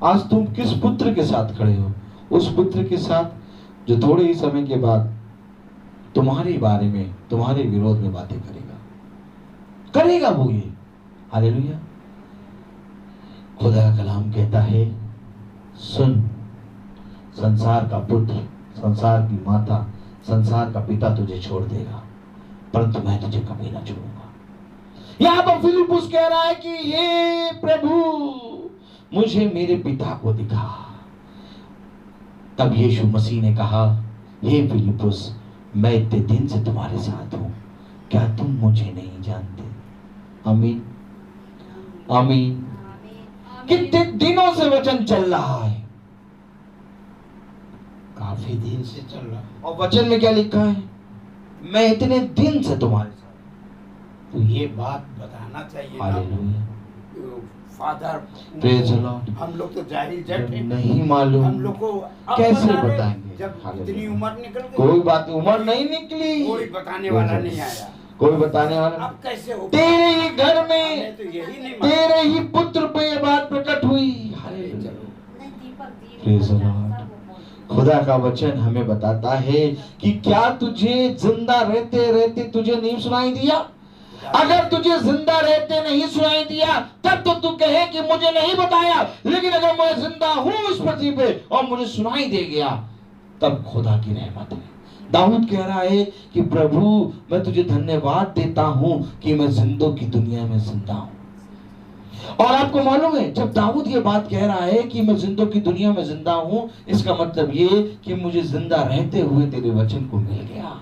S2: आज तुम किस पुत्र के साथ खड़े हो? उस पुत्र के साथ जो थोड़े ही समय के बाद तुम्हारे बारे में, तुम्हारे विरोध में बातें करेगा वो ये। हालेलुया। खुदा का कलाम कहता है, सुन, संसार का पुत्र, संसार की माता, संसार का पिता तुझे छोड़ देगा, परंतु मैं तुझे कभी ना छोड़ूंगा। यहां पर फिलिप्पुस कह रहा है कि हे प्रभु, मुझे मेरे पिता को दिखा। तब यीशु मसीह ने कहा, हे फिलिप्पुस, मैं इतने दिन से तुम्हारे साथ हूं, क्या तुम मुझे नहीं जानते? आमीन, आमीन। कितने दिनों से वचन चल रहा है?
S6: काफी दिन से चल रहा।
S2: और वचन में क्या लिखा है? मैं इतने दिन से तुम्हारे साथ।
S6: तो ये बात बताना चाहिए ना।
S2: Hallelujah,
S6: father,
S2: praise the Lord.
S6: हम लोग तो जाहिल जट हैं।
S2: नहीं मालूम,
S6: हम लोग को अब
S2: कैसे
S6: बता रहे,
S2: बताएंगे?
S6: जब
S2: हालेलुया।
S6: इतनी उम्र निकल गई,
S2: कोई बात, उम्र नहीं निकली,
S6: कोई बताने वाला नहीं आया।
S2: कोई बताने वाला।
S6: अब कैसे हो?
S2: तेरे ही घर में,
S6: हमें तो यही नहीं मालूम।
S2: तेरे ही पुत्र पे ये बात प्रकट हुई। Hallelujah, praise the Lord. खुदा का वचन हमें बताता है कि क्या तुझे जिंदा रहते रहते तुझे नहीं सुनाई दिया? अगर तुझे जिंदा रहते नहीं सुनाई दिया तब तो तू कहे कि मुझे नहीं बताया, लेकिन अगर मैं जिंदा हूं इस पृथ्वी पे और मुझे सुनाई दे गया, तब खुदा की रहमत है। दाऊद कह रहा है कि प्रभु, मैं तुझे धन्यवाद देता हूं कि मैं जिंदों की दुनिया में जिंदा हूं। और आपको मालूम है, जब दाऊद ये बात कह रहा है कि मैं जिंदों की दुनिया में जिंदा हूं, इसका मतलब ये कि मुझे जिंदा रहते हुए तेरे वचन को मिल गया।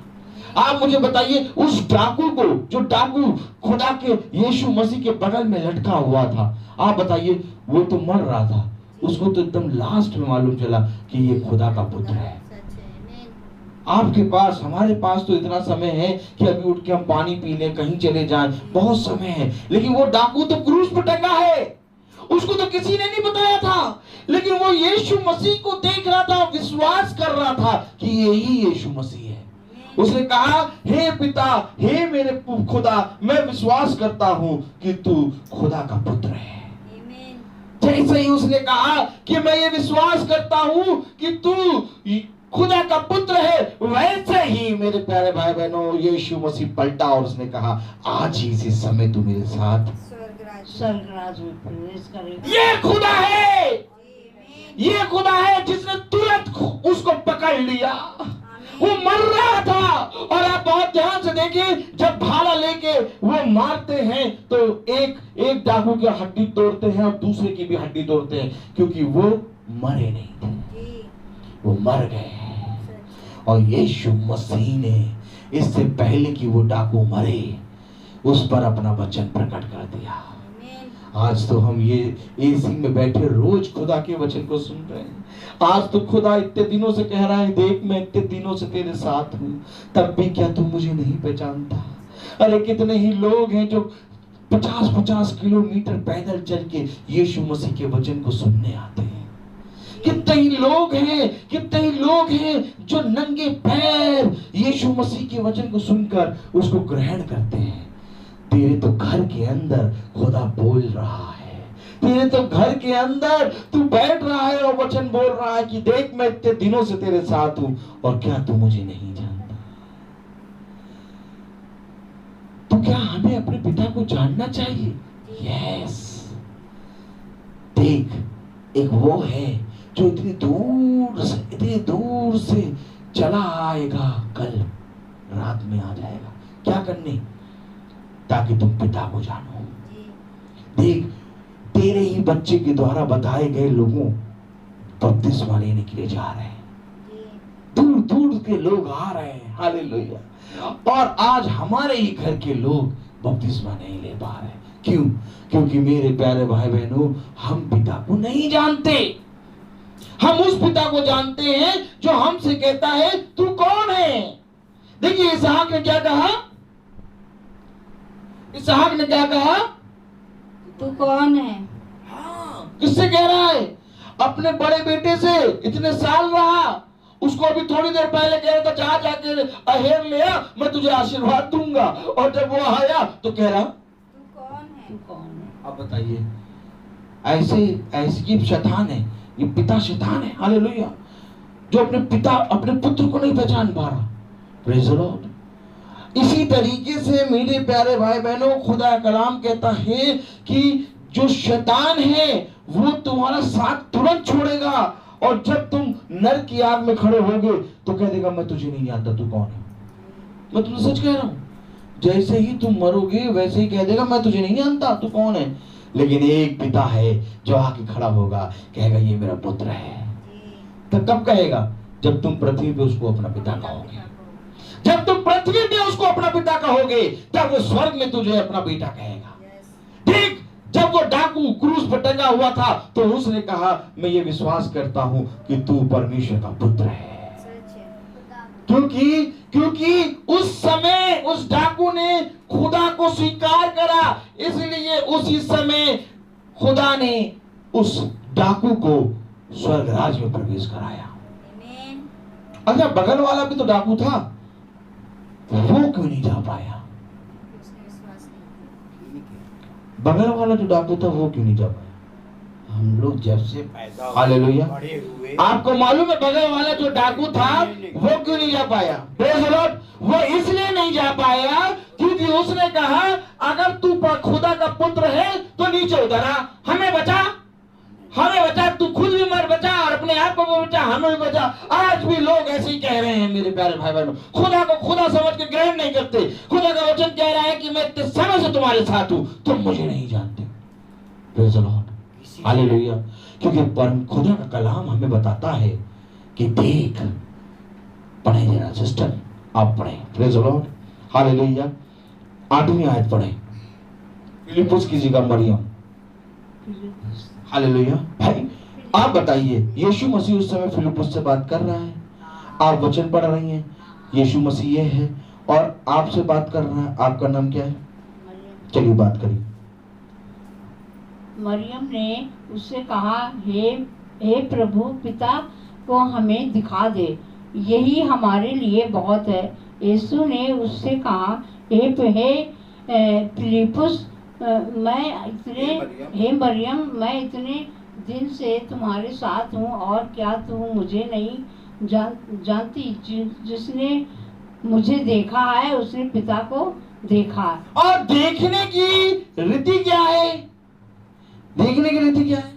S2: आप मुझे बताइए, उस डाकू को, जो डाकू खुदा के यीशु मसीह के बगल में लटका हुआ था, आप बताइए, वो तो मर रहा था, उसको तो एकदम लास्ट में मालूम चला कि ये खुदा का पुत्र है। आपके पास, हमारे पास तो इतना समय है कि अभी उठ के हम पानी पी लें, कहीं चले जाएं, बहुत समय है, लेकिन वो डाकू तो क्रूस पर टंगा है, उसको तो किसी ने नहीं बताया था, लेकिन वो यीशु मसीह को देख रहा था, विश्वास कर रहा था कि यही यीशु मसीह है। उसने कहा, हे पिता, हे मेरे खुदा, मैं विश्वास करता हूं कि तू खुदा का पुत्र है। जैसे ही उसने कहा कि मैं ये विश्वास करता हूं कि तू खुदा का पुत्र है, वैसे ही मेरे प्यारे भाई बहनों, यीशु मसीह पलटा और उसने कहा, आज ही इसी समय तू मेरे साथ
S5: स्वर्गराज में प्रवेश करेगा।
S2: ये खुदा है, ये खुदा है जिसने तुरंत उसको पकड़ लिया। वो मर रहा था, और आप बहुत ध्यान से देखिए, जब भाला लेके वो मारते हैं तो एक डाकू की हड्डी तोड़ते हैं और दूसरे की भी हड्डी तोड़ते हैं, क्योंकि वो मरे नहीं थे, वो मर गए। और यीशु मसीह ने इससे पहले कि वो डाकू मरे, उस पर अपना वचन प्रकट कर दिया। आज तो हम ये एसी में बैठे रोज खुदा के वचन को सुन रहे हैं। आज तो खुदा इतने दिनों से कह रहा है, देख मैं इतने दिनों से तेरे साथ हूँ, तब भी क्या तू मुझे नहीं पहचानता? अरे कितने ही लोग हैं जो 50-50 किलोमीटर पैदल चल के यीशु मसीह के वचन को सुनने आते हैं। कितने ही लोग हैं जो नंगे पैर यीशु मसीह के वचन को सुनकर उसको ग्रहण करते हैं। तेरे तो घर के अंदर खुदा बोल रहा है, तेरे तो घर के अंदर तू बैठ रहा है और वचन बोल रहा है कि देख मैं इतने दिनों से तेरे साथ हूं, और क्या तू मुझे नहीं जानता? तो क्या हमें अपने पिता को जानना चाहिए? यस। देख, एक वो है जो इतनी दूर से चला आएगा, कल रात में आ जाएगा। क्या करने? ताकि तुम पिता को जानो। देख, तेरे ही बच्चे के द्वारा बताए गए लोगों बपतिस्मा लेने के लिए जा रहे हैं, दूर दूर के लोग आ रहे हैं। हालेलुया। और आज हमारे ही घर के लोग बपतिस्मा नहीं ले पा रहे। क्यों? क्योंकि मेरे प्यारे भाई बहनों, हम पिता को नहीं जानते। हम उस पिता को जानते हैं जो हमसे कहता है तू कौन है। देखिए इसहाक ने क्या कहा? इसहाक ने क्या कहा?
S5: तू कौन है?
S2: हाँ, किससे कह रहा है? अपने बड़े बेटे से। इतने साल रहा, उसको अभी थोड़ी देर पहले कह रहा था जा जाके अहेर ले आ, मैं तुझे आशीर्वाद दूंगा। और जब वो आया तो कह रहा
S5: तू कौन है?
S2: अब बताइए, ऐसे ये शैतान है, ये पिता शैतान है। हालेलुया। जो अपने पिता, अपने पुत्र को नहीं पहचान पा रहा। Praise the Lord. इसी तरीके से मेरे प्यारे भाई बहनों, खुदा कलाम कहता है कि जो शैतान है वो तुम्हारा साथ तुरंत छोड़ेगा, और जब तुम नरक की आग में खड़े होगे तो कह देगा मैं तुझे नहीं जानता, तू कौन है। मैं तुमसे सच कह रहा हूं, जैसे ही तुम मरोगे वैसे ही कह देगा मैं तुझे नहीं जानता, तू कौन है। लेकिन एक पिता है जो आके खड़ा होगा, कहेगा ये मेरा पुत्र है। तो कब कहेगा? जब तुम पृथ्वी पे उसको अपना पिता कहोगे। जब तुम पृथ्वी पे उसको अपना पिता कहोगे, तब वो स्वर्ग में तुझे अपना बेटा कहेगा। ठीक जब वो डाकू क्रूस पर टंगा हुआ था तो उसने कहा मैं ये विश्वास करता हूं कि तू परमेश्वर का पुत्र है। क्योंकि उस समय उस डाकू ने खुदा को स्वीकार करा, इसलिए उसी समय खुदा ने उस डाकू को स्वर्ग राज में प्रवेश कराया। अच्छा, बगल वाला भी तो डाकू था, वो क्यों नहीं जा पाया? बगल वाला जो डाकू था वो क्यों नहीं जा पाया?
S6: हम लोग जब से पैदा
S2: हालेलुया।
S6: बड़े हुए,
S2: आपको मालूम है बगल वाला जो डाकू था वो क्यों नहीं जा पाया? Praise the Lord. वो इसलिए नहीं जा पाया क्योंकि उसने कहा अगर तू खुदा का पुत्र है तो नीचे उतर आ, हमें बचा, तू खुद भी मर बचा और अपने आप को भी बचा, हमें भी बचा। आज भी लोग ऐसे ही कह रहे हैं मेरे प्यारे भाई बहनों, खुदा को खुदा समझ के ग्रहण नहीं करते। खुदा का वचन कह रहा है कि मैं इतने समय से तुम्हारे साथ हूं, तुम मुझे नहीं जानते। Praise the Lord. हालेलुया। क्योंकि परम खुदा का कलाम हमें बताता है कि देख, पढ़े जरा सिस्टर, आप पढ़े। Praise the Lord. हालेलुया। 8वीं आयत पढ़े, फिलिप्पुस की जगह मरियम। हालेलुया। भाई आप बताइए, यीशु मसीह उस समय फिलिप्पुस से बात कर रहा है, आप वचन पढ़ रही हैं, यीशु मसीह ये है और आपसे बात कर रहा है। आपका नाम क्या है? चलिए बात करिए।
S5: मरियम ने उससे कहा हे प्रभु, पिता को हमें दिखा दे, यही हमारे लिए बहुत है। यीशु ने उससे कहा हे फिलिप्पुस, हे मरियम, मैं इतने दिन से तुम्हारे साथ हूँ और क्या तुम मुझे नहीं जानती? जिसने मुझे देखा है उसने पिता को देखा है।
S2: और देखने की रीति क्या है? देखने की रीति क्या है?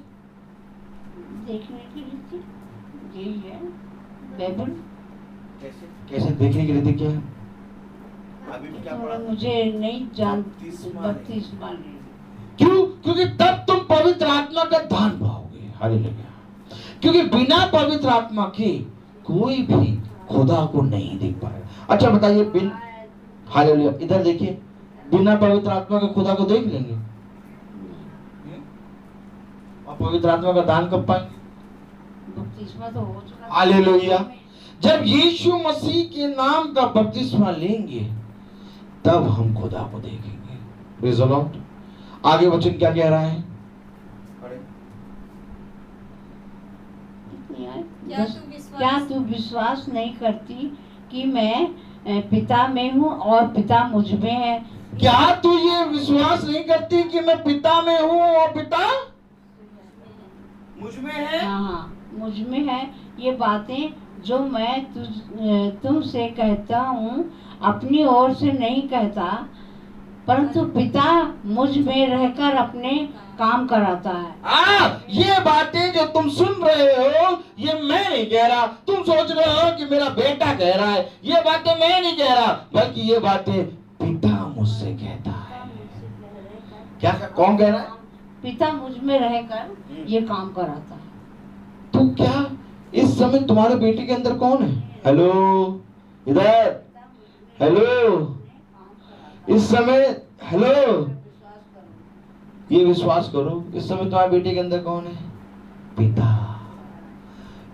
S5: देखने की रीति यही है, बाइबल।
S2: कैसे देखने की रीति क्या है?
S6: अभी भी क्या पढ़ा?
S5: मुझे नहीं जानती। बपतिस्मा ले।
S2: क्यों? क्योंकि तब तुम पवित्र आत्मा का दान पाओगे। हालेलुया। क्योंकि बिना पवित्र आत्मा के कोई भी खुदा को नहीं देख पाएगा। अच्छा बताइए, हालेलुया, इधर देखिए, बिना पवित्र आत्मा के खुदा को देख लेंगे? और पवित्र आत्मा का दान कब पाएंगे?
S5: बपतिस्मा तो हो चुका।
S2: हालेलुया। जब यीशु मसीह के नाम का बपतिस्मा लेंगे तब हम खुदा को देखेंगे। Praise the Lord. आगे वचन क्या कह रहा है?
S5: क्या तू विश्वास नहीं करती कि मैं पिता में हूँ और पिता मुझ में है?
S2: क्या तू ये विश्वास नहीं करती कि मैं पिता में हूँ और पिता मुझ में है?
S5: हाँ, मुझ में है। ये बातें जो मैं तुमसे कहता हूँ अपनी ओर से नहीं कहता, परंतु पिता मुझ में रहकर अपने काम कराता है।
S2: ये बातें जो तुम सुन रहे हो ये मैं नहीं कह रहा। तुम सोच रहे हो कि मेरा बेटा कह रहा है, ये बातें मैं नहीं कह रहा, बल्कि ये बातें पिता मुझसे कहता है। क्या कौन कह रहा है?
S5: पिता मुझ में रहकर ये काम कराता है।
S2: तो क्या इस समय तुम्हारे बेटे के अंदर कौन है? हेलो, इधर, हेलो, इस समय, हेलो, ये विश्वास करो, इस समय तुम्हारे बेटे के अंदर कौन है? पिता।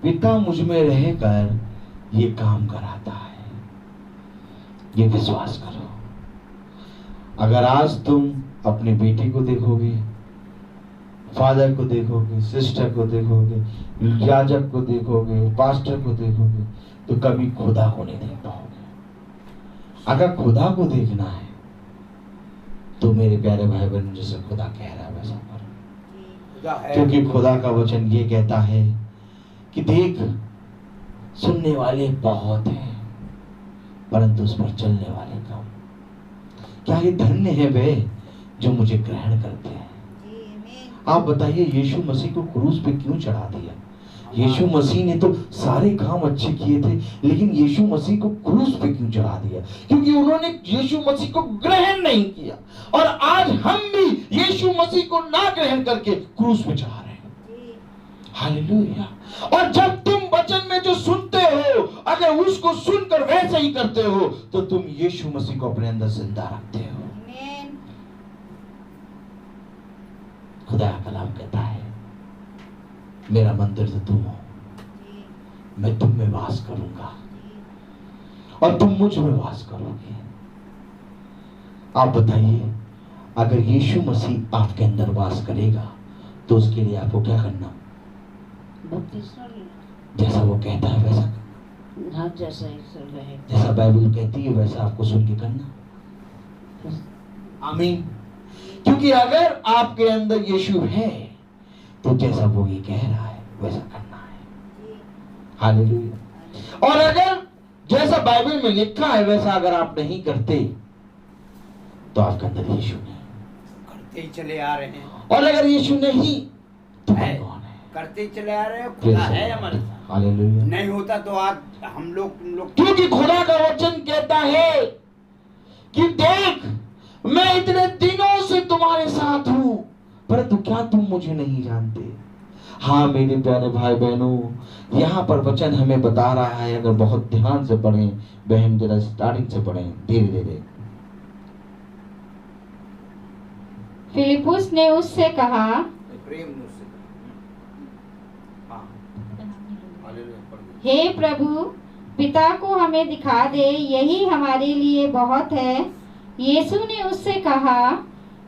S2: पिता मुझ में रहकर ये काम कराता है, ये विश्वास करो। अगर आज तुम अपने बेटे को देखोगे, फादर को देखोगे, सिस्टर को देखोगे, याजक को देखोगे, पास्टर को देखोगे, तो कभी खुदा को नहीं देख पाओगे। अगर खुदा को देखना है तो मेरे प्यारे भाई बहन, जैसे खुदा कह रहा है वैसा करो। क्योंकि खुदा का वचन ये कहता है कि देख, सुनने वाले बहुत हैं परंतु उस पर चलने वाले कम। क्या ये धन्य है वे जो मुझे ग्रहण करते हैं। आप बताइए, यीशु मसीह को क्रूस पे क्यों चढ़ा दिया? यीशु मसीह ने तो सारे काम अच्छे किए थे, लेकिन यीशु मसीह को क्रूस पे क्यों चढ़ा दिया? क्योंकि उन्होंने यीशु मसीह को ग्रहण नहीं किया। और आज हम भी यीशु मसीह को ना ग्रहण करके क्रूस पे चढ़ा रहे हैं। हालेलुया। और जब तुम वचन में जो सुनते हो, अगर उसको सुनकर वैसे ही करते हो, तो तुम यीशु मसीह को अपने अंदर जिंदा रखते हो। खुदा का कलाम कहता है, मेरा मंदिर तो तुम हो, मैं तुम में वास करूंगा और तुम मुझ में वास करोगे। आप बताइए, अगर यीशु मसीह आपके अंदर वास करेगा तो उसके लिए आपको क्या करना? जैसा वो कहता है वैसा, जैसा बाइबल कहती है वैसा आपको सुन के करना। आमीन। क्योंकि अगर आपके अंदर यीशु है तो जैसा वो ये कह रहा है वैसा करना है। हालेलुया। और अगर जैसा बाइबल में लिखा है वैसा अगर आप नहीं करते तो आपके अंदर यीशु नहीं,
S6: करते ही चले आ रहे हैं।
S2: और अगर यीशु नहीं तो कौन है?
S6: करते ही चले आ रहे हैं। खुदा है हमारे साथ।
S2: हालेलुया।
S6: नहीं होता तो आज हम लोग
S2: क्योंकि खुदा का वचन कहता है कि देख, मैं इतने दिनों से तुम्हारे साथ हूं, परंतु क्या तुम मुझे नहीं जानते? हाँ मेरे प्यारे भाई बहनों, यहाँ पर वचन हमें बता रहा है, अगर बहुत ध्यान से पढ़ें, बहन जरा स्टार्टिंग से पढ़ें धीरे धीरे।
S5: फिलिपुस ने उससे कहा, हे प्रभु, पिता को हमें दिखा दे, यही हमारे लिए बहुत है। यीशु ने उससे कहा,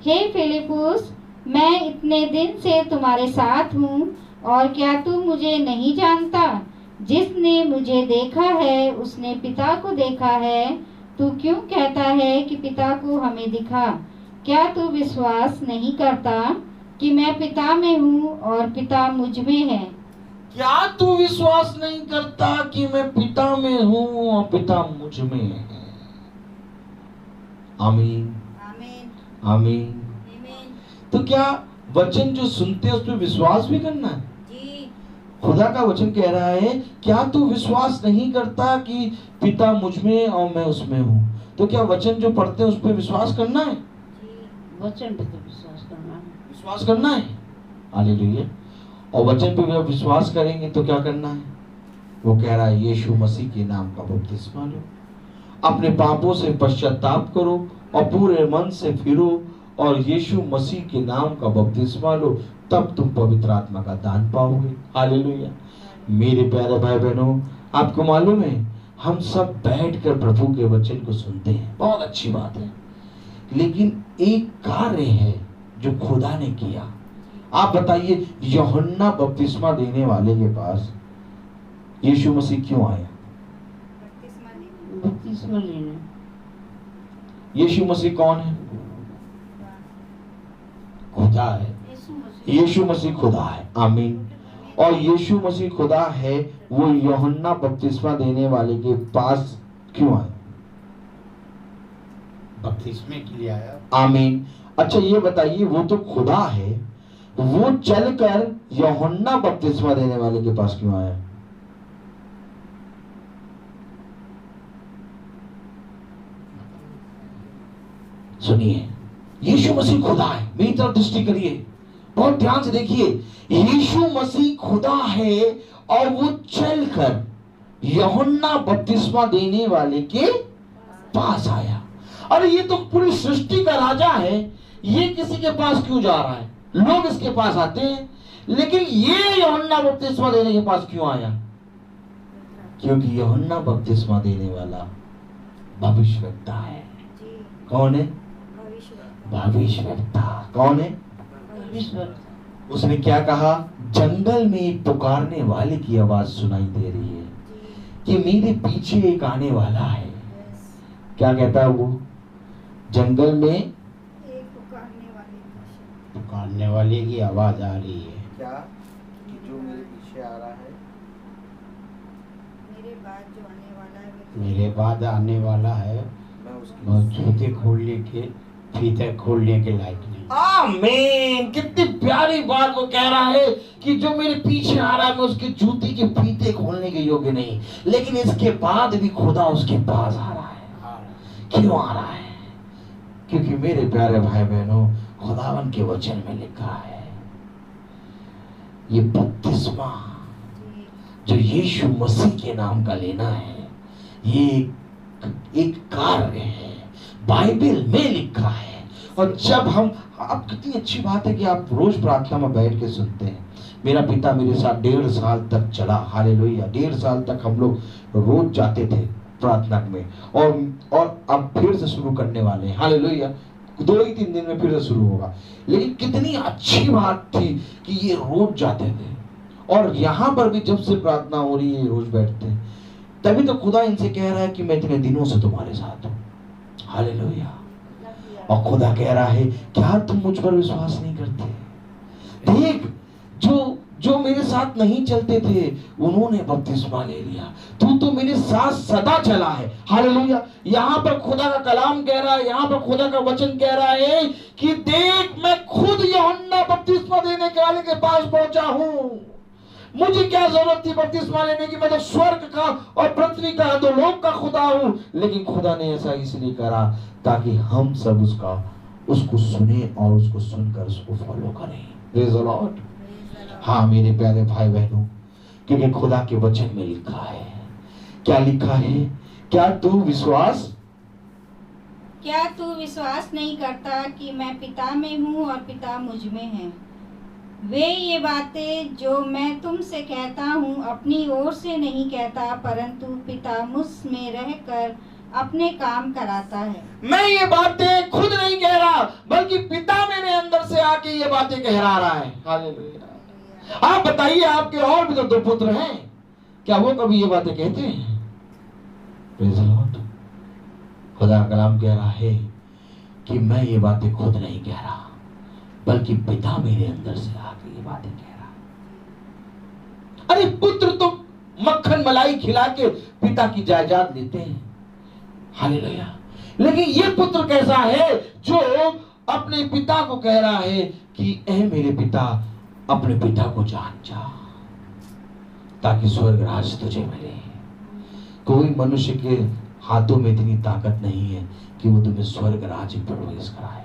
S5: हे फिलिपुस, मैं इतने दिन से तुम्हारे साथ हूँ और क्या तू मुझे नहीं जानता? जिसने मुझे देखा है उसने पिता को देखा है। तू क्यों कहता है कि पिता को हमें दिखा? क्या तू विश्वास नहीं करता कि मैं पिता में हूँ और पिता मुझ में है?
S2: क्या तू विश्वास नहीं करता कि मैं पिता में हूँ और पिता मुझ में है? आमीन, आमीन। तो क्या वचन जो सुनते हैं उस पर विश्वास भी करना है? खुदा का वचन कह रहा है, क्या तू विश्वास नहीं करता कि पिता मुझ में और मैं उसमें हूँ? तो क्या वचन जो पढ़ते हैं उस पर विश्वास करना है?
S5: वचन पे तो विश्वास करना है।
S2: विश्वास करना है। हालेलुया। और वचन पे जब विश्वास करेंगे तो क्या करना है? वो कह रहा है, यीशु मसीह के नाम का बपतिस्मा लो, अपने पापों से पश्चाताप करो और पूरे मन से फिरो और यीशु मसीह के नाम का बपतिस्मा लो, तब तुम पवित्र आत्मा का दान पाओगे। हालेलुया। मेरे प्यारे भाई बहनों, आपको मालूम है, हम सब बैठकर प्रभु के वचन को सुनते हैं, बहुत अच्छी बात है, लेकिन एक कार्य है जो खुदा ने किया। आप बताइए, यूहन्ना बपतिस्मा देने वाले के पास यीशु मसीह क्यों आया?
S5: बपतिस्मा लेने।
S2: यीशु मसीह कौन है? खुदा है। यीशु मसीह खुदा है। आमीन। और यीशु मसीह खुदा है, वो यूहन्ना बपतिस्मा देने वाले के पास क्यों आए?
S6: बपतिस्मे के लिए आया।
S2: आमीन। अच्छा ये बताइए, वो तो खुदा है, वो चलकर यूहन्ना बपतिस्मा देने वाले के पास क्यों आया? सुनिए, यीशु मसीह खुदा है। मेरी तरफ दृष्टि करिए, बहुत ध्यान से देखिए। यीशु मसीह खुदा है और वो चलकर यूहन्ना बपतिस्मा देने वाले के पास आया। अरे ये तो पूरी सृष्टि का राजा है, ये किसी के पास क्यों जा रहा है? लोग इसके पास आते हैं, लेकिन ये यूहन्ना बपतिस्मा देने के पास क्यों आया? क्योंकि यूहन्ना बपतिस्मा देने वाला भविष्यवक्ता है। कौन है? भविष्यवक्ता। कौन है? उसने क्या कहा? जंगल में एक पुकारने वाले की आवाज सुनाई दे रही है कि मेरे पीछे एक आने वाला है। क्या कहता है वो? जंगल में एक
S6: पुकारने वाले की आवाज आ रही है।
S2: क्या कि जो मेरे पीछे आ रहा है,
S6: मेरे बाद आने वाला है, मैं जूते खोलने के फीते खोलने के लायक नहीं।
S2: आमीन। कितनी प्यारी बात वो कह रहा है कि जो मेरे पीछे आ रहा है, मैं उसके जूते के फीते खोलने के योग्य नहीं, लेकिन इसके बाद भी खुदा उसके पास आ रहा है। क्यों आ रहा है? क्योंकि मेरे प्यारे भाई बहनों, खुदावन के वचन में लिखा है, ये बपतिस्मा जो यीशु मसीह के नाम का लेना है, ये एक कार्य है, बाइबल में लिखा है। और जब हम, अब कितनी अच्छी बात है कि आप रोज प्रार्थना में बैठ के सुनते हैं। मेरा पिता मेरे साथ 1.5 साल तक चला, हालेलुया। 1.5 साल तक हम लोग रोज जाते थे प्रार्थना में, और अब फिर से शुरू करने वाले हैं, हालेलुया। 2 ही 3 दिन में फिर से शुरू होगा। लेकिन कितनी अच्छी बात थी कि ये रोज जाते थे, और यहाँ पर भी जब से प्रार्थना हो रही है रोज बैठते हैं। तभी तो खुदा इनसे कह रहा है कि मैं इतने दिनों से तुम्हारे साथ हूँ, हालेलुया। और खुदा कह रहा है, क्या तुम मुझ पर विश्वास नहीं करते? देख, जो मेरे साथ नहीं चलते थे उन्होंने बपतिस्मा ले लिया, तू तो मेरे साथ सदा चला है, हालेलुया। यहाँ पर खुदा का कलाम कह रहा है, यहाँ पर खुदा का वचन कह रहा है कि देख, मैं खुद यूहन्ना बपतिस्मा देने के वाले के पास पहुंचा हूँ। मुझे क्या जरूरत थी बपतिस्मा लेने की? मैं तो स्वर्ग का और पृथ्वी का, अधोलोक का खुदा हूँ। लेकिन खुदा ने ऐसा इसलिए करा ताकि हम सब उसको सुने और उसको सुनकर उसको फॉलो करें। Praise the Lord. हाँ मेरे प्यारे भाई बहनों, क्योंकि खुदा के वचन में लिखा है, क्या लिखा है? क्या तू विश्वास
S5: नहीं करता कि मैं पिता में हूँ और पिता मुझ में है? वे ये बातें जो मैं तुमसे कहता हूँ अपनी ओर से नहीं कहता, परंतु पिता मुझ में रहकर अपने काम कराता है।
S2: मैं ये बातें खुद नहीं कह रहा, बल्कि पिता मेरे अंदर से आके ये बातें कहला रहा है, हालेलुया। आप बताइए, आपके और भी तो 2 पुत्र हैं, क्या वो कभी ये बातें कहते हैं? Praise the Lord. खुदा का कलाम कह रहा है कि मैं ये बातें खुद नहीं कह रहा, बल्कि पिता मेरे अंदर से आके ये बातें कह रहा। अरे पुत्र तो मक्खन मलाई खिला के पिता की जायदाद लेते हैं, हालेलुया। लेकिन ये पुत्र कैसा है जो अपने पिता को कह रहा है कि ऐ मेरे पिता, अपने पिता को जान जा ताकि स्वर्ग राज तुझे मिले। कोई मनुष्य के हाथों में इतनी ताकत नहीं है कि वो तुम्हें स्वर्ग राज में प्रवेश कराए।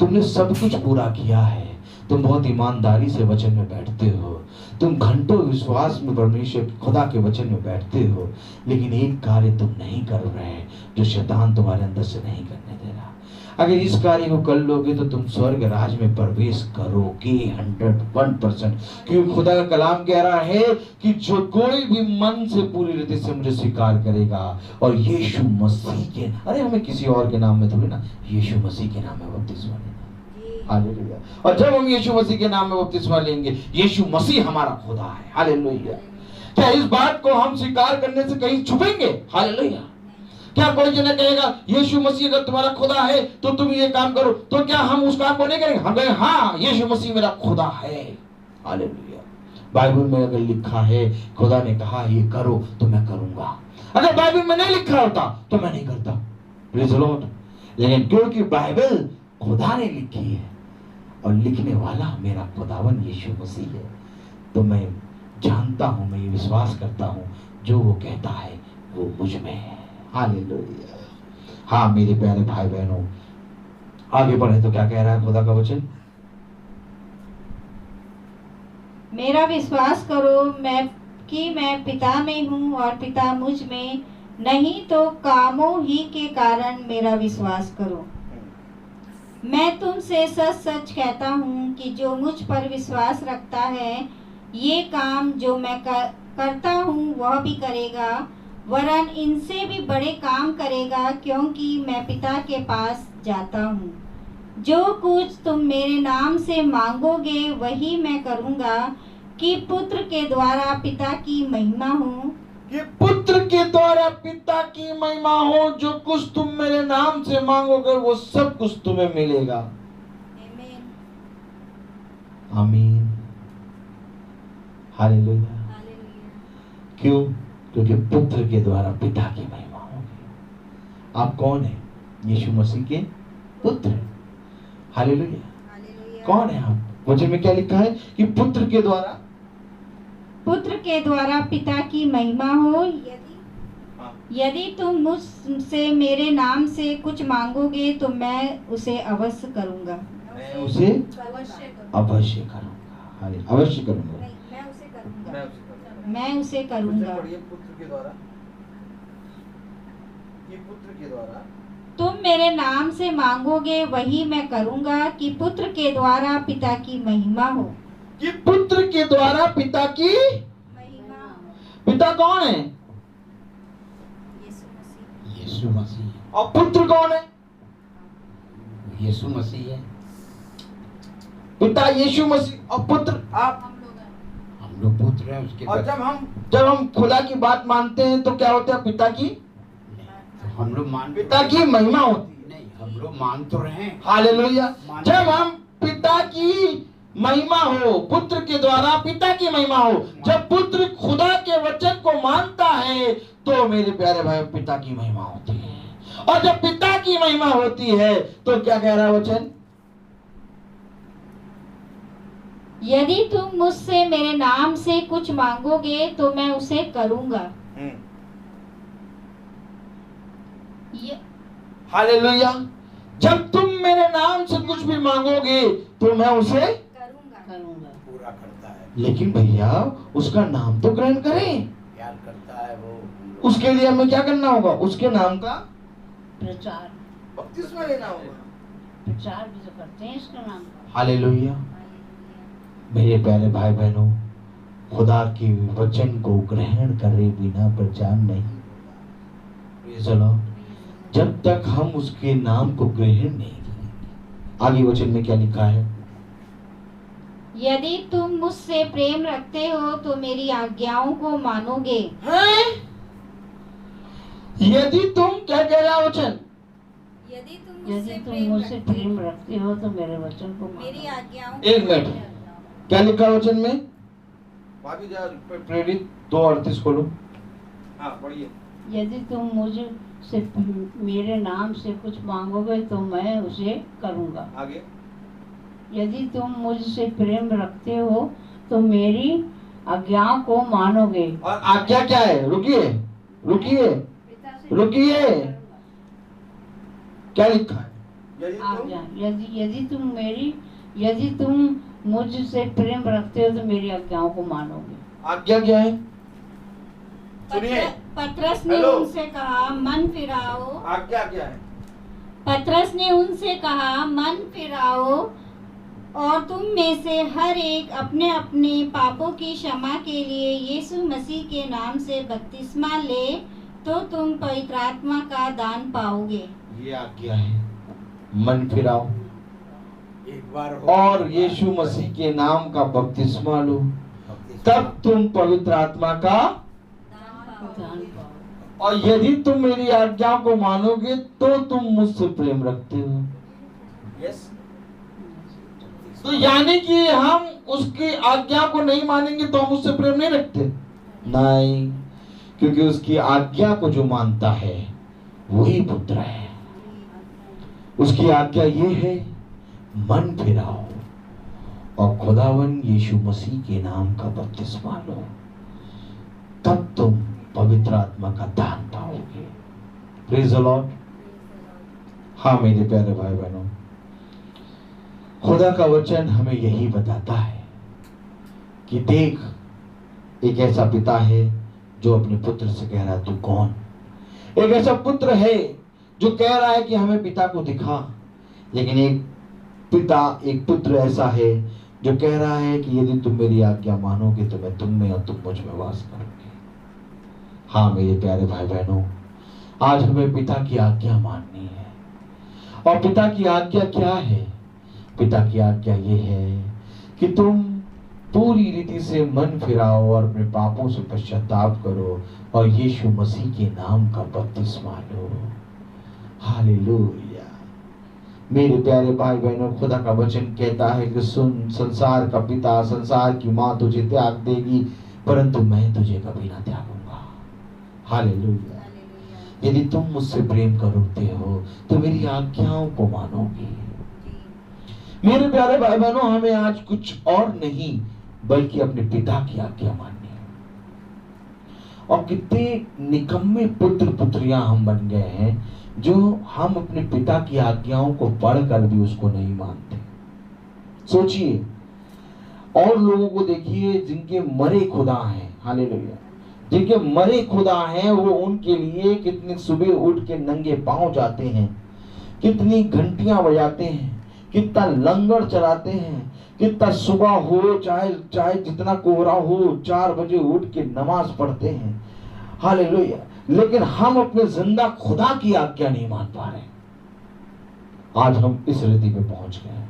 S2: तुमने सब कुछ पूरा किया है, तुम बहुत ईमानदारी से वचन में बैठते हो, तुम घंटों विश्वास में परमेश्वर खुदा के वचन में बैठते हो, लेकिन एक कार्य तुम नहीं कर रहे जो शैतान तुम्हारे अंदर से नहीं करने दे रहा। अगर इस कार्य को कर लोगे तो तुम स्वर्ग राज में प्रवेश करोगे 101%। क्योंकि खुदा का कलाम कह रहा है कि जो कोई भी मन से पूरी रीति से मुझे स्वीकार करेगा और यीशु मसीह के, अरे हमें किसी और के नाम में थोड़ी ना, यीशु मसीह के नाम में बपतिस्मा लेना, हालेलुया। और जब हम यीशु मसीह के नाम में बपतिस्मा लेंगे, यीशु मसीह हमारा खुदा है, हालेलुया। क्या इस बात को हम स्वीकार करने से कहीं छुपेंगे? हालेलुया। क्या कोई जना कहेगा यीशु मसीह अगर तुम्हारा खुदा है तो तुम ये काम करो, तो क्या हम उस काम को नहीं करेंगे? हम कहेंगे हाँ यीशु मसीह मेरा खुदा है, हालेलुया। बाइबल में अगर लिखा है, खुदा ने कहा ये करो तो मैं करूंगा। अगर बाइबल में नहीं लिखा होता तो मैं नहीं करता। Praise the Lord. लेकिन क्योंकि बाइबल खुदा ने लिखी है और लिखने वाला मेरा खुदावन यीशु मसीह है, तो मैं जानता हूं, मैं ये विश्वास करता हूं, जो वो कहता है वो मुझ में है। हालेलुया। हाँ मेरे प्यारे भाई बहनों, आगे बढ़े तो क्या कह रहा है खुदा का वचन?
S5: मेरा विश्वास करो मैं पिता में हूँ और पिता मुझ में, नहीं तो कामों ही के कारण मेरा विश्वास करो। मैं तुमसे सच सच कहता हूँ कि जो मुझ पर विश्वास रखता है, ये काम जो मैं करता हूँ वह भी करेगा, वरन इनसे भी बड़े काम करेगा, क्योंकि मैं पिता के पास जाता हूँ। जो कुछ तुम मेरे नाम से मांगोगे वही मैं करूँगा, कि पुत्र के द्वारा पिता की महिमा हो।
S2: कि पुत्र के द्वारा पिता की महिमा हो। जो कुछ तुम मेरे नाम से मांगोगे वो सब कुछ तुम्हें मिलेगा। आमीन। हालेलुया। क्यों? क्योंकि पुत्र के द्वारा पिता की महिमा होगी। आप कौन है? यीशु मसीह के पुत्र। हालेलुया। कौन है आप? वचन में क्या लिखा है कि पुत्र के द्वारा
S5: पिता की महिमा हो। यदि तुम मुझसे मेरे नाम से कुछ मांगोगे तो मैं उसे अवश्य करूंगा।
S2: मैं उसे अवश्य करूंगा। अवश्य करूंगा।
S5: मैं उसे करूंगा।
S2: पुत्र के द्वारा
S5: तुम मेरे नाम से मांगोगे वही मैं करूंगा, कि पुत्र के द्वारा पिता की महिमा हो।
S2: कि पुत्र के द्वारा पिता की महिमा हो। पिता कौन है?
S6: यीशु मसीह।
S2: और पुत्र कौन है?
S6: यीशु मसीह है।
S2: पिता यीशु मसीह और पुत्र आप।
S6: हम लोग पुत्र हैं उसके।
S2: और जब हम खुदा की बात मानते हैं तो क्या होता है? पिता की
S6: हम लोग मान
S2: पिता की महिमा होती है।
S6: नहीं, हम लोग मान तो रहे हैं।
S2: हालेलुया। जब हम पिता की महिमा हो, पुत्र के द्वारा पिता की महिमा हो, जब पुत्र खुदा के वचन को मानता है तो मेरे प्यारे भाई पिता की महिमा होती है। और जब पिता की महिमा होती है तो क्या कह रहा है वचन?
S5: यदि तुम मुझसे मेरे नाम से कुछ मांगोगे तो मैं उसे करूंगा।
S2: हालेलुया। जब तुम मेरे नाम से कुछ भी मांगोगे तो मैं उसे
S5: करूंगा।
S6: पूरा करता है।
S2: लेकिन भैया उसका नाम तो ग्रहण करें।
S6: प्यार करता है वो।
S2: उसके लिए हमें क्या करना होगा? उसके नाम का
S5: प्रचार,
S2: बपतिस्मा लेना होगा।
S5: प्रचार भी तो करते हैं इसका नाम।
S2: हालेलुया। मेरे प्यारे भाई बहनों, खुदा के वचन को ग्रहण करे बिना प्रचार नहीं। Praise the Lord. जब तक हम उसके नाम को ग्रहण नहीं करेंगे। आगे वचन में क्या लिखा है?
S5: यदि तुम मुझसे प्रेम रखते हो तो मेरी आज्ञाओं को मानोगे।
S2: यदि तुम, क्या कह रहा वचन?
S5: यदि तुम मुझसे प्रेम रखते हो तो मेरे वचन को
S1: मेरी आज्ञाओं।
S2: एक मिनट, क्या लिखा वचन में? प्रेरित 2:38 खोलो। हाँ पढ़िए।
S3: यदि तुम मुझे से मेरे नाम से कुछ मांगोगे तो मैं उसे करूंगा।
S2: आगे।
S3: यदि तुम मुझसे प्रेम रखते हो तो मेरी आज्ञाओं को मानोगे।
S2: और आज्ञा क्या है? रुकिए रुकिए रुकिए, क्या लिखा है?
S3: आज्ञा। यदि तुम मुझसे प्रेम रखते हो तो मेरी आज्ञाओं को मानोगे।
S2: आज्ञा क्या है? सुनिए।
S5: पतरस ने उनसे कहा, मन फिराओ।
S2: आज्ञा क्या है?
S5: पतरस ने उनसे कहा, मन फिराओ और तुम में से हर एक अपने अपने पापों की क्षमा के लिए यीशु मसीह के नाम से बपतिस्मा ले, तो तुम पवित्र आत्मा का दान पाओगे।
S2: ये आज्ञा है, मन फिराओ
S6: एक बार
S2: और यीशु मसीह के नाम का बपतिस्मा लो, तब तुम पवित्र आत्मा का
S3: दान पाओ।
S2: और यदि तुम मेरी आज्ञा को मानोगे तो तुम मुझसे प्रेम रखते हो। यस। तो यानी कि हम उसकी आज्ञा को नहीं मानेंगे तो हम उससे प्रेम नहीं रखते? नहीं, क्योंकि उसकी आज्ञा को जो मानता है वही पुत्र है। उसकी आज्ञा ये है, मन फिराओ और खुदावन यीशु मसीह के नाम का बपतिस्मा लो, तब तुम पवित्र आत्मा का दान पाओगे। Praise the Lord. हाँ मेरे प्यारे भाई बहनों, खुदा का वचन हमें यही बताता है कि देख, एक ऐसा पिता है जो अपने पुत्र से कह रहा है तू कौन। एक ऐसा पुत्र है जो कह रहा है कि हमें पिता को दिखा। लेकिन एक पुत्र ऐसा है जो कह रहा है कि यदि तुम मेरी आज्ञा मानोगे तो मैं तुम में और तुम मुझ में वास करोगे। हाँ मेरे प्यारे भाई बहनों, आज हमें पिता की आज्ञा माननी है। और पिता की आज्ञा क्या है? पिता की आज्ञा ये है कि तुम पूरी रीति से मन फिराओ और अपने पापों से पश्चाताप करो और यीशु मसीह के नाम का बपतिस्मा लो। हालेलुया। मेरे प्यारे भाई बहनों, खुदा का वचन कहता है कि सुन, संसार का पिता, संसार की माँ तुझे त्याग देगी, परंतु मैं तुझे कभी ना त्यागूंगा। हालेलुया। यदि तुम मुझसे प्रेम करते हो तो मेरी आज्ञाओं को मानोगे। मेरे प्यारे भाई बहनों, हमें आज कुछ और नहीं बल्कि अपने पिता की आज्ञा माननी है। और कितने निकम्मे पुत्र पुत्रियां हम बन गए हैं जो हम अपने पिता की आज्ञाओं को पढ़कर भी उसको नहीं मानते। सोचिए, और लोगों को देखिए जिनके मरे खुदा हैं, हालेलुया, जिनके मरे खुदा हैं, वो उनके लिए कितने सुबह उठ के नंगे पांव जाते हैं, कितनी घंटियां बजाते हैं, कितना लंगर चलाते हैं, कितना सुबह हो चाहे जितना कोहरा हो 4 बजे उठ के नमाज पढ़ते हैं। हालेलुया। लेकिन हम अपने जिंदा खुदा की आज्ञा नहीं मान पा रहे। आज हम इस रीति पे पहुंच गए हैं।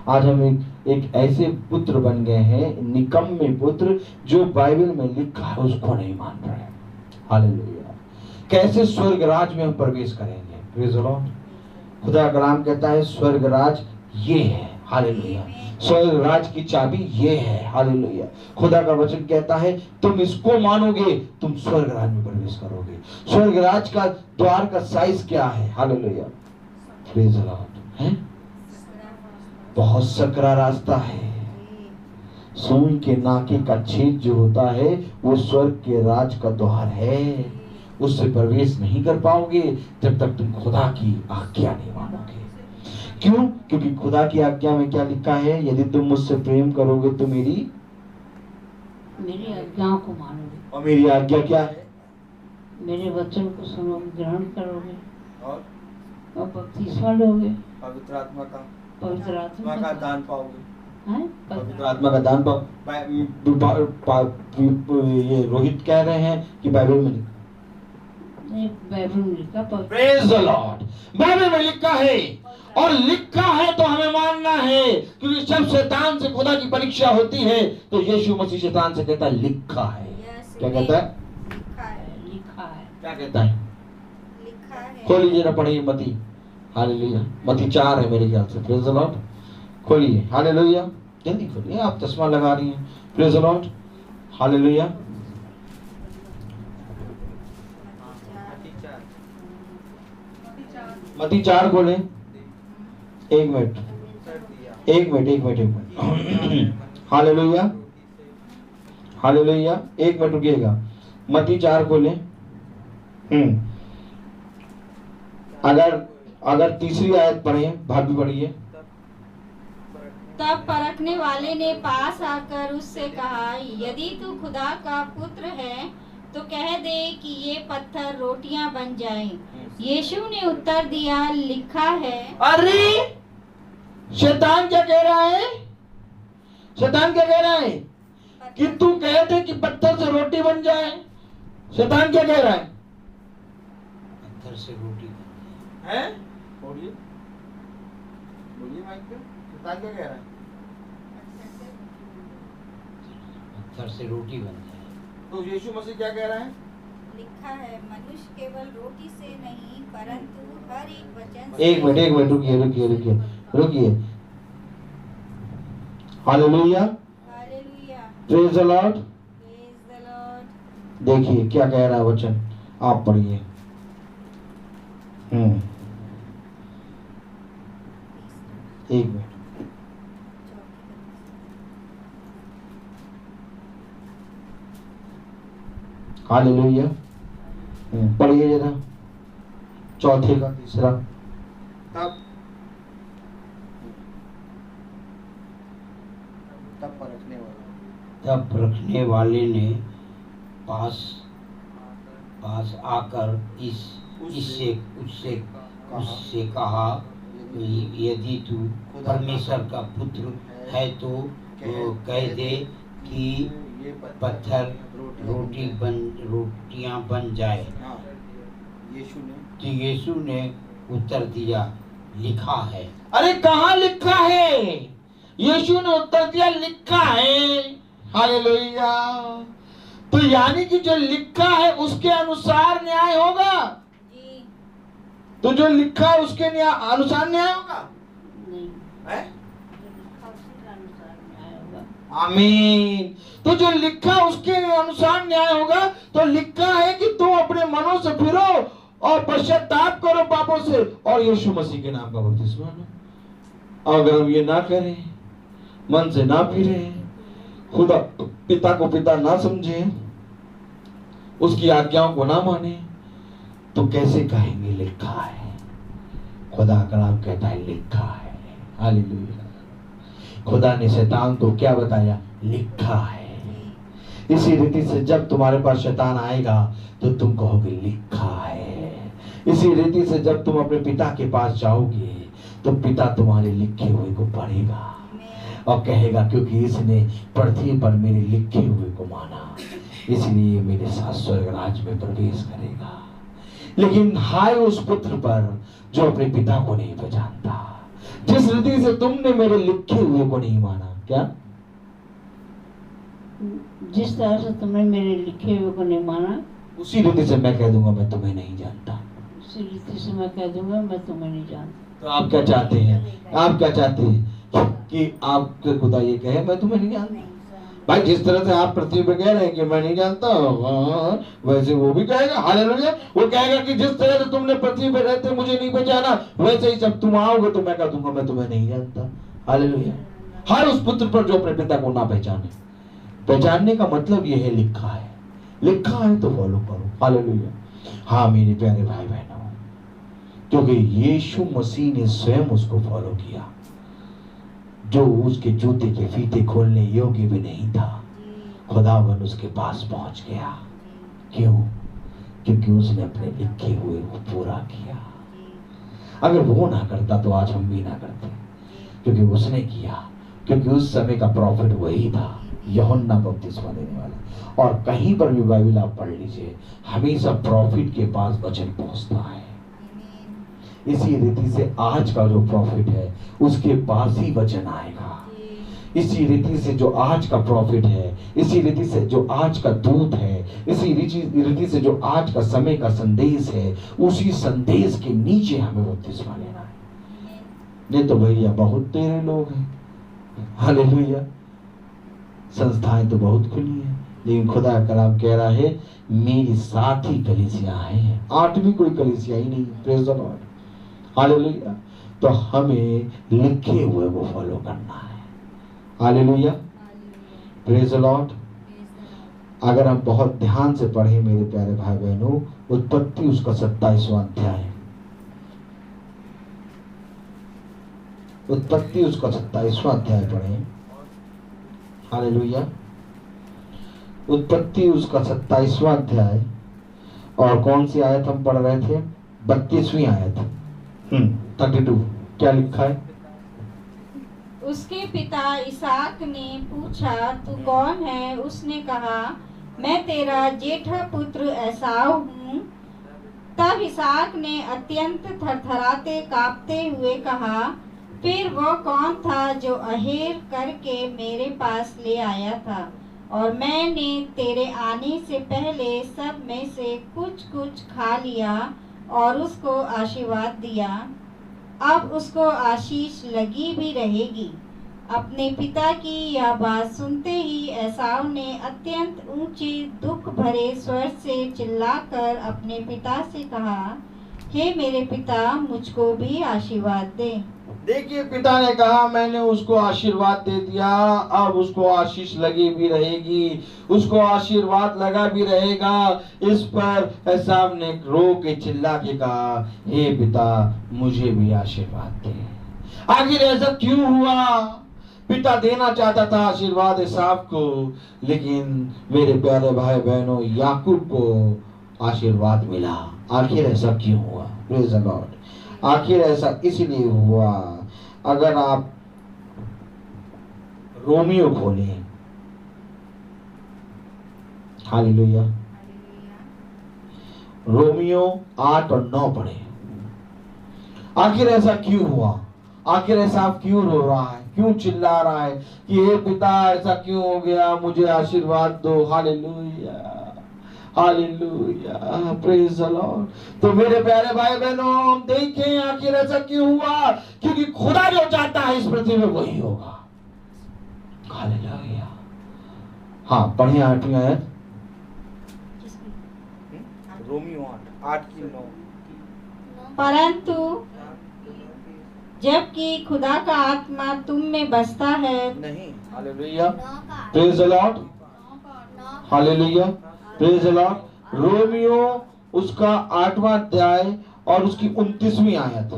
S2: आज हम एक ऐसे पुत्र बन गए हैं, निकम्मे पुत्र, जो बाइबल में लिखा है उसको नहीं मान रहे। हालेलुया। कैसे स्वर्ग राज में हम प्रवेश करेंगे? Praise the Lord. खुदा का कलाम कहता है स्वर्ग राज ये है। हालेलुया। स्वर्ग राज की चाबी ये है। हालेलुया। खुदा का वचन कहता है तुम इसको मानोगे, तुम स्वर्ग राज में प्रवेश करोगे। स्वर्ग राज का द्वार का साइज क्या है? हालेलुया। Praise the Lord. है बहुत सकरा रास्ता है। सुई के नाके का छेद जो होता है वो स्वर्ग के राज का द्वार है। उससे प्रवेश नहीं कर पाओगे जब तक तुम खुदा की आज्ञा नहीं मानोगे। क्यों? क्योंकि खुदा की आज्ञा में क्या लिखा है? यदि तुम मुझसे प्रेम करोगे तो मेरी
S5: आज्ञाओं को मानोगे।
S2: और मेरी आज्ञा क्या है?
S5: मेरे वचन को सुनोगे, ग्रहण करोगे
S2: और
S5: बपतिस्मा लोगे,
S2: पवित्र आत्मा
S5: का
S2: दान पाओगे। पवित्र
S5: पवित्र
S2: आत्मा का दान ये रोहित कह रहे हैं कि बाइबल में लिखा।
S5: बाइबल में लिखा।
S2: Praise the Lord. बाइबल में लिखा है, और लिखा है तो हमें मानना है। क्योंकि जब शैतान से खुदा की परीक्षा होती है तो यीशु मसीह शैतान से कहता है लिखा है। क्या कहता है?
S5: लिखा है।
S2: क्या कहता है?
S1: लिखा है।
S2: खोलिए जरा, पढ़िए मती। हालेलुया। मती 4 है मेरे ख्याल से। Praise the Lord. खोलिए। हालेलुया। जल्दी खोलिए, आप चश्मा लगा रही हैं। Praise the Lord. हालेलुया। मती 4 खोलें। एक मिनट। हालेलुया। हालेलुया। 1 मिनट रुकिएगा। मती 4 खोलें। अगर तीसरी आयत पढ़ें, भाभी पढ़िए।
S5: तब परखने वाले ने पास आकर उससे कहा, यदि तू खुदा का पुत्र है तो कह दे कि ये पत्थर रोटियां बन जाएं। यीशु ने उत्तर दिया, लिखा है।
S2: अरे शैतान क्या कह रहा है? शैतान क्या कह रहा है? कि तू कह दे कि पत्थर से रोटी बन जाए। शैतान क्या कह रहा है?
S6: पत्थर से रोटी
S2: हैं? बोलिए माइक पे। शैतान क्या कह रहा है?
S6: पत्थर से रोटी बन जाए।
S2: तो यीशु मसीह क्या कह रहा है?
S1: लिखा है, मनुष्य केवल रोटी से नहीं परंतु हर एक वचन से।
S2: एक मिनट रुकिए। Hallelujah.
S1: Hallelujah.
S2: Praise the Lord.
S1: Praise the Lord.
S2: देखिए क्या कह रहा है वचन, आप पढ़िए। एक मिनट। हालेलुया। पढ़िए जरा चौथे का तीसरा।
S6: तब रखने वाले ने पास आकर उससे कहा, यदि तू परमेश्वर का पुत्र है तो कह दे कि पत्थर रोटियां बन जाए। तो यीशु ने उत्तर दिया, लिखा है।
S2: अरे कहाँ लिखा है? यीशु ने उत्तर दिया, लिखा है। हालेलुया। तो यानी कि जो लिखा है उसके अनुसार न्याय होगा। तो जो लिखा है उसके अनुसार न्याय होगा। आमीन। तो जो लिखा उसके अनुसार न्याय होगा। तो लिखा है कि तुम अपने मनों से फिरो और पश्चाताप करो पापों से और यीशु मसीह के नाम का बपतिस्मा लो। अगर हम ये ना करें, मन से ना फिरे, खुदा पिता को पिता ना समझे, उसकी आज्ञाओं को ना माने, तो कैसे कहेंगे लिखा है? खुदा का नाम कहता है लिखा है। हालेलुया। खुदा ने शैतान को क्या बताया? लिखा है। इसी रीति से जब तुम्हारे पास शैतान आएगा तो तुम कहोगे लिखा है। इसी रीति से जब तुम अपने पिता के पास जाओगे तो पिता तुम्हारे लिखे हुए को पढ़ेगा और कहेगा, क्योंकि इसने पृथ्वी पर मेरे लिखे हुए को माना, इसलिए मेरे साथ स्वर्ग राज में प्रवेश करेगा। लेकिन हाय उस पुत्र पर जो अपने पिता को नहीं पहचानता। जिस रीति से तुमने मेरे लिखे हुए को नहीं माना, क्या?
S5: जिस तरह से तुमने मेरे लिखे हुए को नहीं माना,
S2: उसी रीति से मैं कह दूंगा मैं तुम्हें नहीं जानता।
S5: उसी रीति से मैं कह दूंगा मैं तुम्हें नहीं जानता।
S2: तो आप क्या चाहते हैं? आप क्या चाहते हैं कि आपके खुदा ये कहे मैं तुम्हें नहीं जानता? भाई जिस तरह से आप पृथ्वी पे कह रहे हैं कि मैं नहीं जानता, वैसे वो भी कहेगा। हालेलुया। वो कहेगा कि जिस तरह से तुमने पृथ्वी पे रहते मुझे नहीं पहचाना, वैसे ही जब तुम आओगे तो मैं कह दूंगा मैं तुम्हें नहीं जानता। हालेलुया। हर उस पुत्र पर जो अपने पिता को ना पहचाने। पहचानने का मतलब ये है लिखा है। लिखा है तो फॉलो करो। हालेलुया। हाँ मेरे प्यारे भाई बहनों, क्योंकि यीशु मसीह ने स्वयं उसको फॉलो किया, जो उसके जूते के फीते खोलने योग्य भी नहीं था। खुदावन उसके पास पहुंच गया। क्यों? क्योंकि उसने अपने लिखे हुए को पूरा किया। अगर वो ना करता तो आज हम भी ना करते, क्योंकि उसने किया। क्योंकि उस समय का प्रॉफिट वही था, यूहन्ना बपतिस्मा देने वाला। और कहीं पर भी बाइबल आप पढ़ लीजिए, हमेशा प्रॉफिट के पास वचन पहुंचता है। इसी रीति से आज का जो प्रॉफिट है उसके पास ही वचन आएगा। इसी रीति से जो आज का प्रॉफिट है, इसी रीति से जो आज का दूत है, इसी रीति से जो आज का समय का संदेश है, उसी संदेश के नीचे हमें बपतिस्मा लेना है। नहीं तो भैया बहुत तेरे लोग हैं। हालेलुया। संस्थाएं तो बहुत खुली हैं, लेकिन खुदा का कलाम कह रहा है मेरी 7 ही कलीसियां हैं, 8वीं कोई कलीसिया ही नहीं। Praise the Lord. हालेलुया। तो हमें लिखे हुए को फॉलो करना है। हालेलुया। Praise the Lord. अगर हम बहुत ध्यान से पढ़ें मेरे प्यारे भाई बहनों, उत्पत्ति उसका 27वां अध्याय, उत्पत्ति उसका 27वां अध्याय पढ़ें। हालेलुया। उत्पत्ति उसका 27वां अध्याय, और कौन सी आयत हम पढ़ रहे थे? 32वीं आयत। 32 क्या लिखा है?
S5: उसके पिता इसहाक ने पूछा, तू कौन है? उसने कहा, मैं तेरा जेठा पुत्र एसाव हूँ। तब इसहाक ने अत्यंत थरथराते कांपते हुए कहा, फिर वो कौन था जो अहेर करके मेरे पास ले आया था, और मैंने तेरे आने से पहले सब में से कुछ कुछ खा लिया और उसको आशीर्वाद दिया। अब उसको आशीष लगी भी रहेगी। अपने पिता की यह बात सुनते ही एसाव ने अत्यंत ऊंचे दुख भरे स्वर से चिल्लाकर अपने पिता से कहा, हे मेरे पिता, मुझको भी आशीर्वाद दे।
S2: देखिए, पिता ने कहा मैंने उसको आशीर्वाद दे दिया, अब उसको आशीष लगी भी रहेगी, उसको आशीर्वाद लगा भी रहेगा। इस पर एसाव ने रो के चिल्ला के कहा, हे पिता, मुझे भी आशीर्वाद दे। आखिर ऐसा क्यों हुआ? पिता देना चाहता था आशीर्वाद एसाव को, लेकिन मेरे प्यारे भाई बहनों, याकूब को आशीर्वाद मिला। आखिर ऐसा क्यों हुआ? Praise the Lord. आखिर ऐसा इसलिए हुआ, अगर आप रोमियो खोलें, हालेलुया, रोमियो 8 और 9 पढ़े। आखिर ऐसा क्यों हुआ? आखिर ऐसा क्यों रो रहा है, क्यों चिल्ला रहा है कि हे पिता, ऐसा क्यों हो गया, मुझे आशीर्वाद दो। Hallelujah, hallelujah, praise the Lord. तो मेरे प्यारे भाई बहनों, हम देखें आखिर ऐसा क्यों हुआ, क्योंकि खुदा जो चाहता है इस पृथ्वी में वही होगा। हालेलुया। हाँ, पढ़िए 8वीं आयत,
S7: रोमियो 8 की 9।
S5: परंतु जबकि खुदा का आत्मा तुम में बसता है,
S7: नहीं,
S2: hallelujah, praise the Lord, hallelujah, praise the Lord. Romeo उसका 8वां अध्याय और उसकी 29वीं आयत।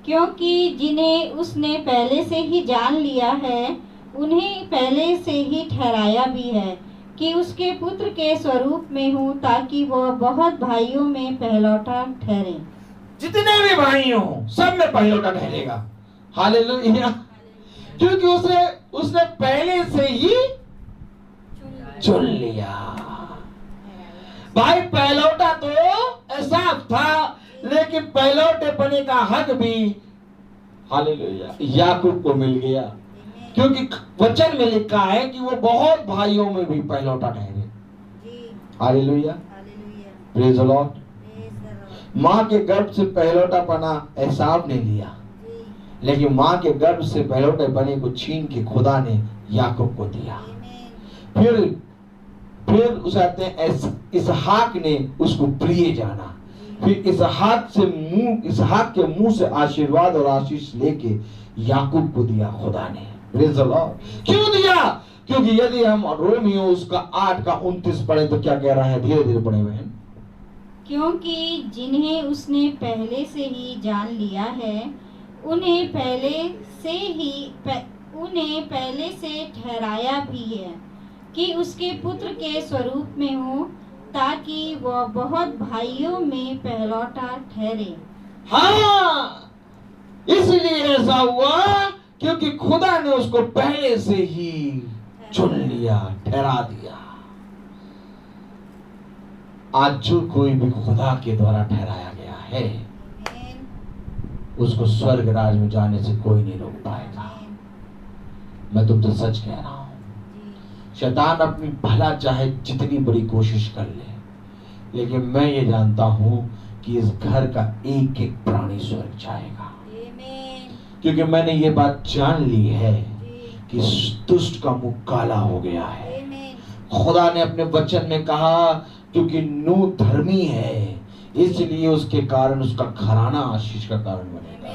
S5: क्योंकि जिन्हें उसने पहले से ही जान लिया है, उन्हें पहले से ही ठहराया भी है कि उसके पुत्र के स्वरूप में हूँ, ताकि वह बहुत भाइयों में पहलौठा ठहरे।
S2: जितने भी भाई हो सब में पहलौठा ठहरेगा। हालेलुया, क्योंकि उसने पहले से ही चुन लिया। भाई, पहलौठा तो ऐसा था, लेकिन पहलौठे बने का हक भी, हालेलुया, याकूब को मिल गया, क्योंकि वचन में लिखा है कि वो बहुत भाइयों में भी पहलौठा ठहरे। Hallelujah, praise the Lord. माँ के गर्भ से पहलौठा पना एसाव ने लिया, लेकिन माँ के गर्भ से पहलौठे पने को छीन के खुदा ने याकूब को दिया। फिर उसे आते हैं इसहाक ने उसको प्रिय जाना। फिर इसहाक के मुंह से आशीर्वाद और आशीष लेके याकूब को दिया खुदा ने। Praise the Lord. क्यों दिया? क्योंकि यदि हम रोमियो उसका 8 का 29 पढ़े तो क्या कह रहा है, धीरे धीरे पढ़े बहन।
S5: क्योंकि जिन्हें उसने पहले से ही जान लिया है, उन्हें पहले से ठहराया भी है कि उसके पुत्र के स्वरूप में हो, ताकि वह बहुत भाइयों में पहलौठा ठहरे।
S2: हाँ, इसलिए ऐसा हुआ क्योंकि खुदा ने उसको पहले से ही चुन लिया, ठहरा दिया। आज जो कोई भी खुदा के द्वारा ठहराया गया है, उसको स्वर्ग राज में जाने से कोई नहीं रोक पाएगा। मैं तुमसे सच कह रहा हूं, शैतान अपनी भला चाहे जितनी बड़ी कोशिश कर ले, लेकिन मैं ये जानता हूं कि इस घर का एक एक प्राणी स्वर्ग जाएगा। क्योंकि मैंने ये बात जान ली है कि दुष्ट का मुंह काला हो गया है। खुदा ने अपने वचन में कहा, क्योंकि नूह धर्मी है, इसलिए उसके कारण उसका घराना आशीष का कारण बनेगा।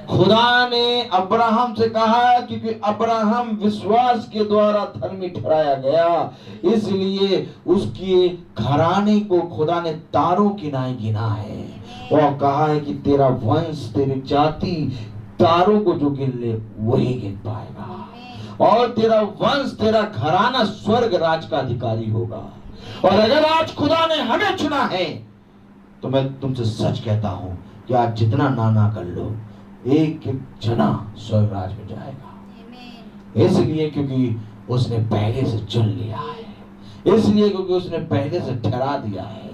S2: खुदा ने अब्राहम से कहा, क्योंकि अब्राहम विश्वास के द्वारा धर्मी ठहराया गया, इसलिए उसके घराने को खुदा ने तारों की नाई गिना है और कहा है कि तेरा वंश, तेरी जाति तारों को जो गिन ले वही गिन पाएगा, और तेरा वंश, तेरा घराना स्वर्ग राज का अधिकारी होगा। और अगर आज खुदा ने हमें चुना है, तो मैं तुमसे सच कहता हूं कि आज जितना नाना कर लो, एक एक जना स्वर्ग राज में जाएगा। इसलिए क्योंकि उसने पहले से चुन लिया है, इसलिए क्योंकि उसने पहले से ठहरा दिया है।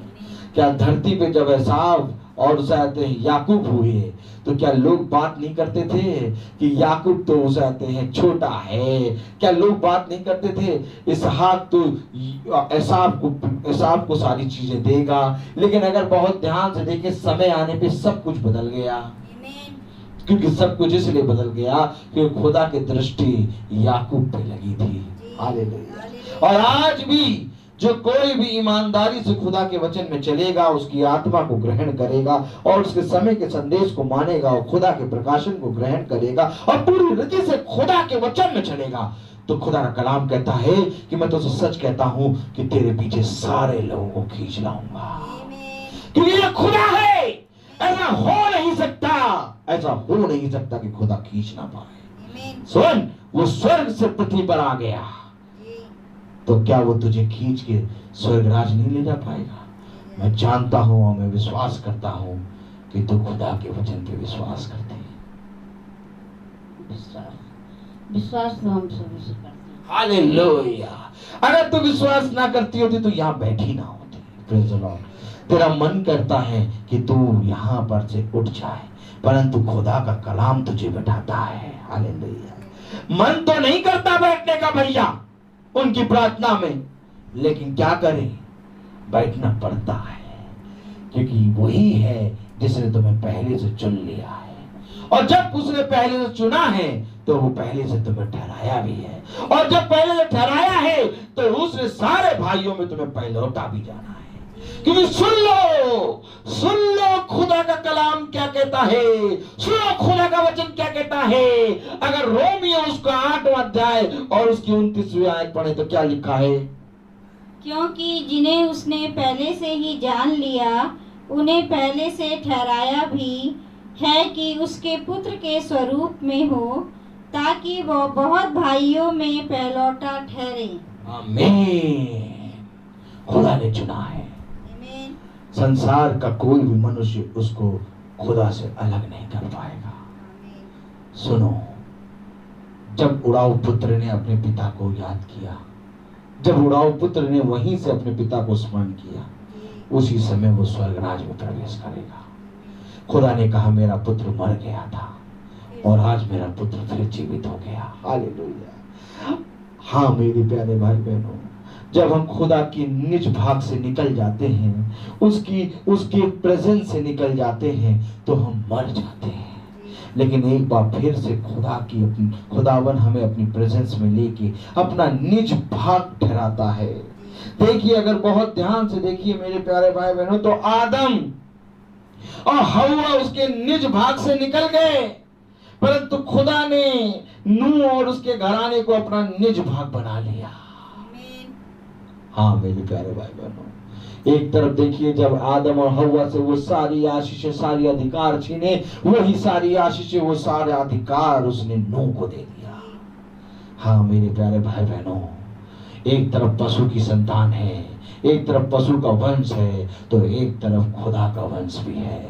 S2: क्या धरती पे जब एसाव और उसे आते हैं याकूब हुए, तो क्या लोग बात नहीं करते थे कि याकूब तो उसे आते हैं छोटा है? क्या लोग बात नहीं करते थे इसहाक तो एसाव को सारी चीजें देगा? लेकिन अगर बहुत ध्यान से देखें, समय आने पे सब कुछ बदल गया। क्योंकि सब कुछ इसलिए बदल गया क्योंकि खुदा की दृष्टि याकूब पे लगी थी। हालेलुया। और आज भी जो कोई भी ईमानदारी से खुदा के वचन में चलेगा, उसकी आत्मा को ग्रहण करेगा और उसके समय के संदेश को मानेगा और खुदा के प्रकाशन को ग्रहण करेगा और पूरी रीति से खुदा के वचन में चलेगा, तो खुदा का कलाम कहता है कि मैं तुझसे सच कहता हूं कि तेरे पीछे सारे लोगों को खींच लाऊंगा, क्योंकि ये खुदा है। ऐसा हो नहीं सकता, ऐसा हो नहीं सकता कि खुदा खींच ना पाए। सुन, वो स्वर्ग से पृथ्वी पर आ गया, तो क्या वो तुझे खींच के स्वर्ग राज नहीं ले जा पाएगा? मैं जानता हूं और मैं विश्वास करता हूं कि तू खुदा के वचन पे विश्वास करते हैं।
S5: विश्वास तो हम सभी से करते हैं।
S2: हालेलुया। अगर तू विश्वास ना करती होती तो यहाँ बैठी ना होती। Praise the Lord. तेरा मन करता है कि तू यहाँ पर से उठ जाए, परंतु खुदा का कलाम तुझे बैठाता है। हालेलुया। मन तो नहीं करता बैठने का भैया उनकी प्रार्थना में, लेकिन क्या करें, बैठना पड़ता है, क्योंकि वही है जिसने तुम्हें पहले से चुन लिया है, और जब उसने पहले से चुना है तो वो पहले से तुम्हें ठहराया भी है, और जब पहले से ठहराया है तो उसने सारे भाइयों में तुम्हें पहलौटा भी जाना है। क्योंकि सुन लो खुदा का कलाम क्या कहता है, सुनो खुदा का वचन क्या कहता है। अगर रोमियो उसका 8वां अध्याय और उसकी 29वीं आयत पढ़े तो क्या लिखा है?
S5: क्योंकि जिन्हें उसने पहले से ही जान लिया, उन्हें पहले से ठहराया भी है कि उसके पुत्र के स्वरूप में हो, ताकि वो बहुत भाइयों में पहलौटा ठहरे।
S2: आमीन। खुदा ने चुना है। संसार का कोई भी मनुष्य उसको खुदा से अलग नहीं कर पाएगा। सुनो, जब उड़ाऊ पुत्र ने अपने पिता को याद किया, जब उड़ाऊ पुत्र ने वहीं से अपने पिता को स्मरण किया, उसी समय वो स्वर्ग राज में प्रवेश करेगा। खुदा ने कहा मेरा पुत्र मर गया था और आज मेरा पुत्र फिर जीवित हो गया। हालेलुया। हाँ मेरे प्यारे भाई बहनों, जब हम खुदा की निज भाग से निकल जाते हैं, उसके प्रेजेंस से निकल जाते हैं, तो हम मर जाते हैं। लेकिन एक बार फिर से खुदावन हमें अपनी प्रेजेंस में लेके अपना निज भाग ठहराता है। देखिए, अगर बहुत ध्यान से देखिए मेरे प्यारे भाई बहनों, तो आदम और हव्वा उसके निज भाग से निकल गए, परंतु खुदा ने नूह और उसके घराने को अपना निज भाग बना लिया। हाँ मेरे प्यारे भाई बहनों, एक तरफ देखिए, जब आदम और हव्वा से वो सारी आशीषें, सारी अधिकार छीने, वही सारी आशीषें, वो सारे अधिकार उसने नूह को दे दिया। हाँ मेरे प्यारे भाई बहनों, एक तरफ पशु की संतान है, एक तरफ पशु का वंश है, तो एक तरफ खुदा का वंश भी है।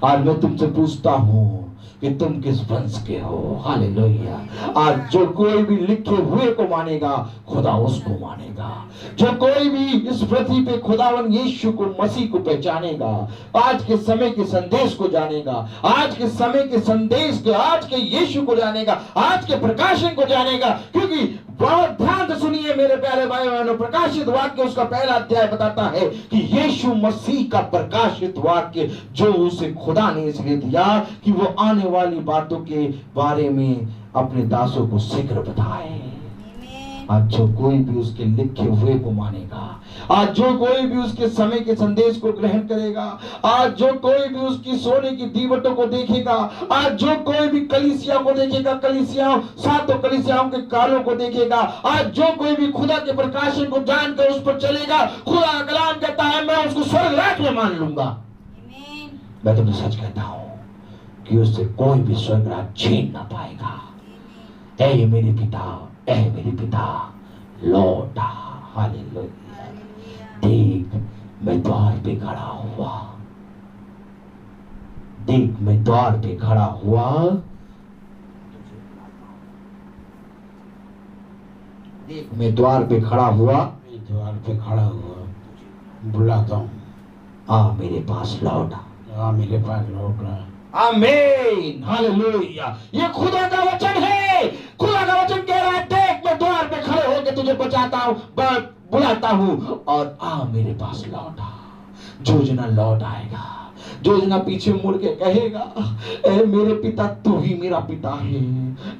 S2: आज मैं तुमसे पूछता हूँ कि तुम किस वंश के हो? हालेलुया। आज जो कोई भी लिखे हुए को मानेगा, खुदा उसको मानेगा। जो कोई भी इस पृथ्वी पे खुदावन यीशु को, मसीह को पहचानेगा, आज के समय के संदेश को जानेगा, आज के समय के संदेश को, आज के यीशु को जानेगा, आज के प्रकाशन को जानेगा। क्योंकि बहुत ध्यान से सुनिए मेरे प्यारे भाई बहनों, प्रकाशित वाक्य उसका पहला अध्याय बताता है कि यीशु मसीह का प्रकाशित वाक्य जो उसे खुदा ने इसलिए दिया कि वो आने वाली बातों के बारे में अपने दासों को शीघ्र बताए। आज जो कोई भी उसके लिखे हुए को मानेगा, आज जो कोई भी उसके समय के संदेश को ग्रहण करेगा, आज जो कोई भी उसकी सोने की दीवटों को देखेगा, आज जो कोई भी कलीसिया को देखेगा, सातों कलीसियाओं के कालों को देखेगा, आज जो कोई भी खुदा के प्रकाशन को जानकर उस पर चलेगा, खुदा का कलाम कहता है मैं उसको स्वर्ग राज में मान लूंगा। मैं तुम्हें सच कहता हूं कि उससे कोई भी स्वर्ग राज छीन ना पाएगा। ऐ मेरे पिता लौटा। हालेलुया। देख मैं द्वार पे खड़ा हुआ, देख मैं द्वार पे खड़ा हुआ, देख मैं द्वार पे खड़ा हुआ,
S6: द्वार पे खड़ा हुआ बुलाता हूँ,
S2: आ मेरे पास लौटा,
S6: आ मेरे पास लौट रहा।
S2: आमीन। हालेलुया। ये खुदा का वचन है। खुदा का वचन कह रहा है देख मैं द्वार पे खड़े होकर तुझे बचाता हूँ, बुलाता हूँ और आ मेरे पास लौटा। जो जना लौट आएगा, जो जना पीछे मुड़ के कहेगा ए मेरे पिता तू ही मेरा पिता है,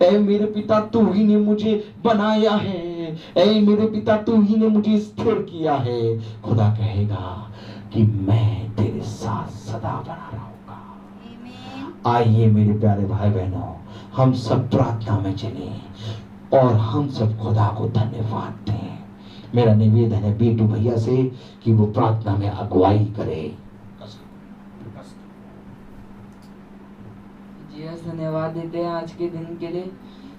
S2: ए मेरे पिता तू ही ने मुझे बनाया है, ऐ मेरे पिता तू ही ने मुझे स्थिर किया है। खुदा कहेगा कि मैं तेरे साथ सदा बना रहूंगा। आइए मेरे प्यारे भाई बहनों, हम सब प्रार्थना में चले और हम सब खुदा को धन्यवाद दें। मेरा निवेदन है बीटू भैया से कि वो प्रार्थना में अगुवाई करे।
S4: जी धन्यवाद देते हैं आज के दिन के लिए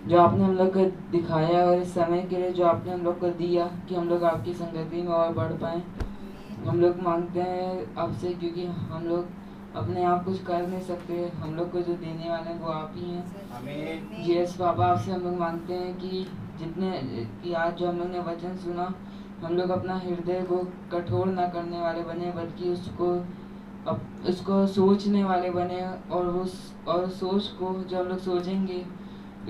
S4: जो आपने हम लोग को दिखाया, और इस समय के लिए जो आपने हम लोग को दिया कि हम लोग आपकी संगति में और बढ़ पाए। हम लोग मांगते हैं आपसे, क्योंकि हम लोग अपने आप कुछ कर नहीं सकते, हम लोग को जो देने वाले हैं वो आप ही हैं। यस पापा, आपसे हम लोग मांगते हैं कि जितने कि आज जो हम लोग ने वचन सुना, हम लोग अपना हृदय को कठोर ना करने वाले बने, बल्कि उसको सोचने वाले बने, और सोच को जो हम लोग सोचेंगे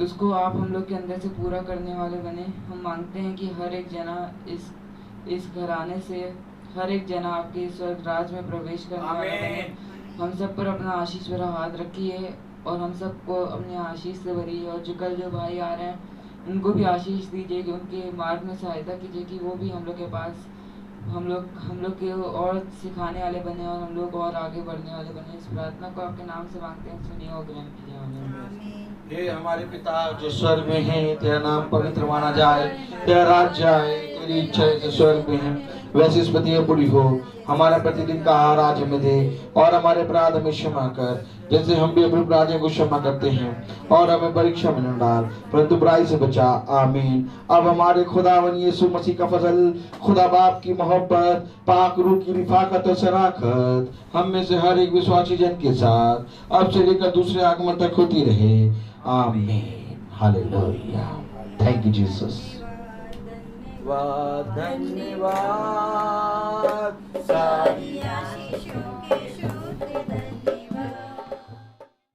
S4: उसको आप हम लोग के अंदर से पूरा करने वाले बने। हम मांगते हैं कि हर एक जना इस घराने से हर एक जना आपके स्वर्ग राज में प्रवेश करने वाला बने। हम सब पर अपना आशीष भरा हाथ रखिए और हम सबको अपने आशीष से भरिए, और जो भाई आ रहे हैं उनको भी आशीष दीजिए, कि उनके मार्ग में सहायता कीजिए, कि वो भी हम लोग के पास हम लोग के और सिखाने वाले बने और हम लोग और आगे बढ़ने वाले बने। इस प्रार्थना को आपके नाम से मांगते हैं, सुनिए और ग्रहण कीजिए। आमीन।
S2: हे हमारे पिता जो स्वर्ग में है, तेरा नाम पवित्र माना जाए, तेरा राज्य आए, तेरी इच्छा जैसे स्वर्ग में है वैसे इस पृथ्वी में पूरी हो। हमारा प्रतिदिन का आहार आज हमें दे, और हमारे अपराध हमें क्षमा कर जैसे हम भी अपने अपराधियों को क्षमा करते हैं, और हमें परीक्षा में न डाल परंतु बुराई से बचा। आमीन। अब हमारे खुदावन यीशु मसीह का फजल, खुदा बाप की मोहब्बत, पाक रूह की रिफाकत और शराकत हम में से हर एक विश्वासी जन के साथ अब से लेकर दूसरे आगमन तक होती रहे। आमीन। हालेलुया। Thank you Jesus.
S7: धन्यवाद सारी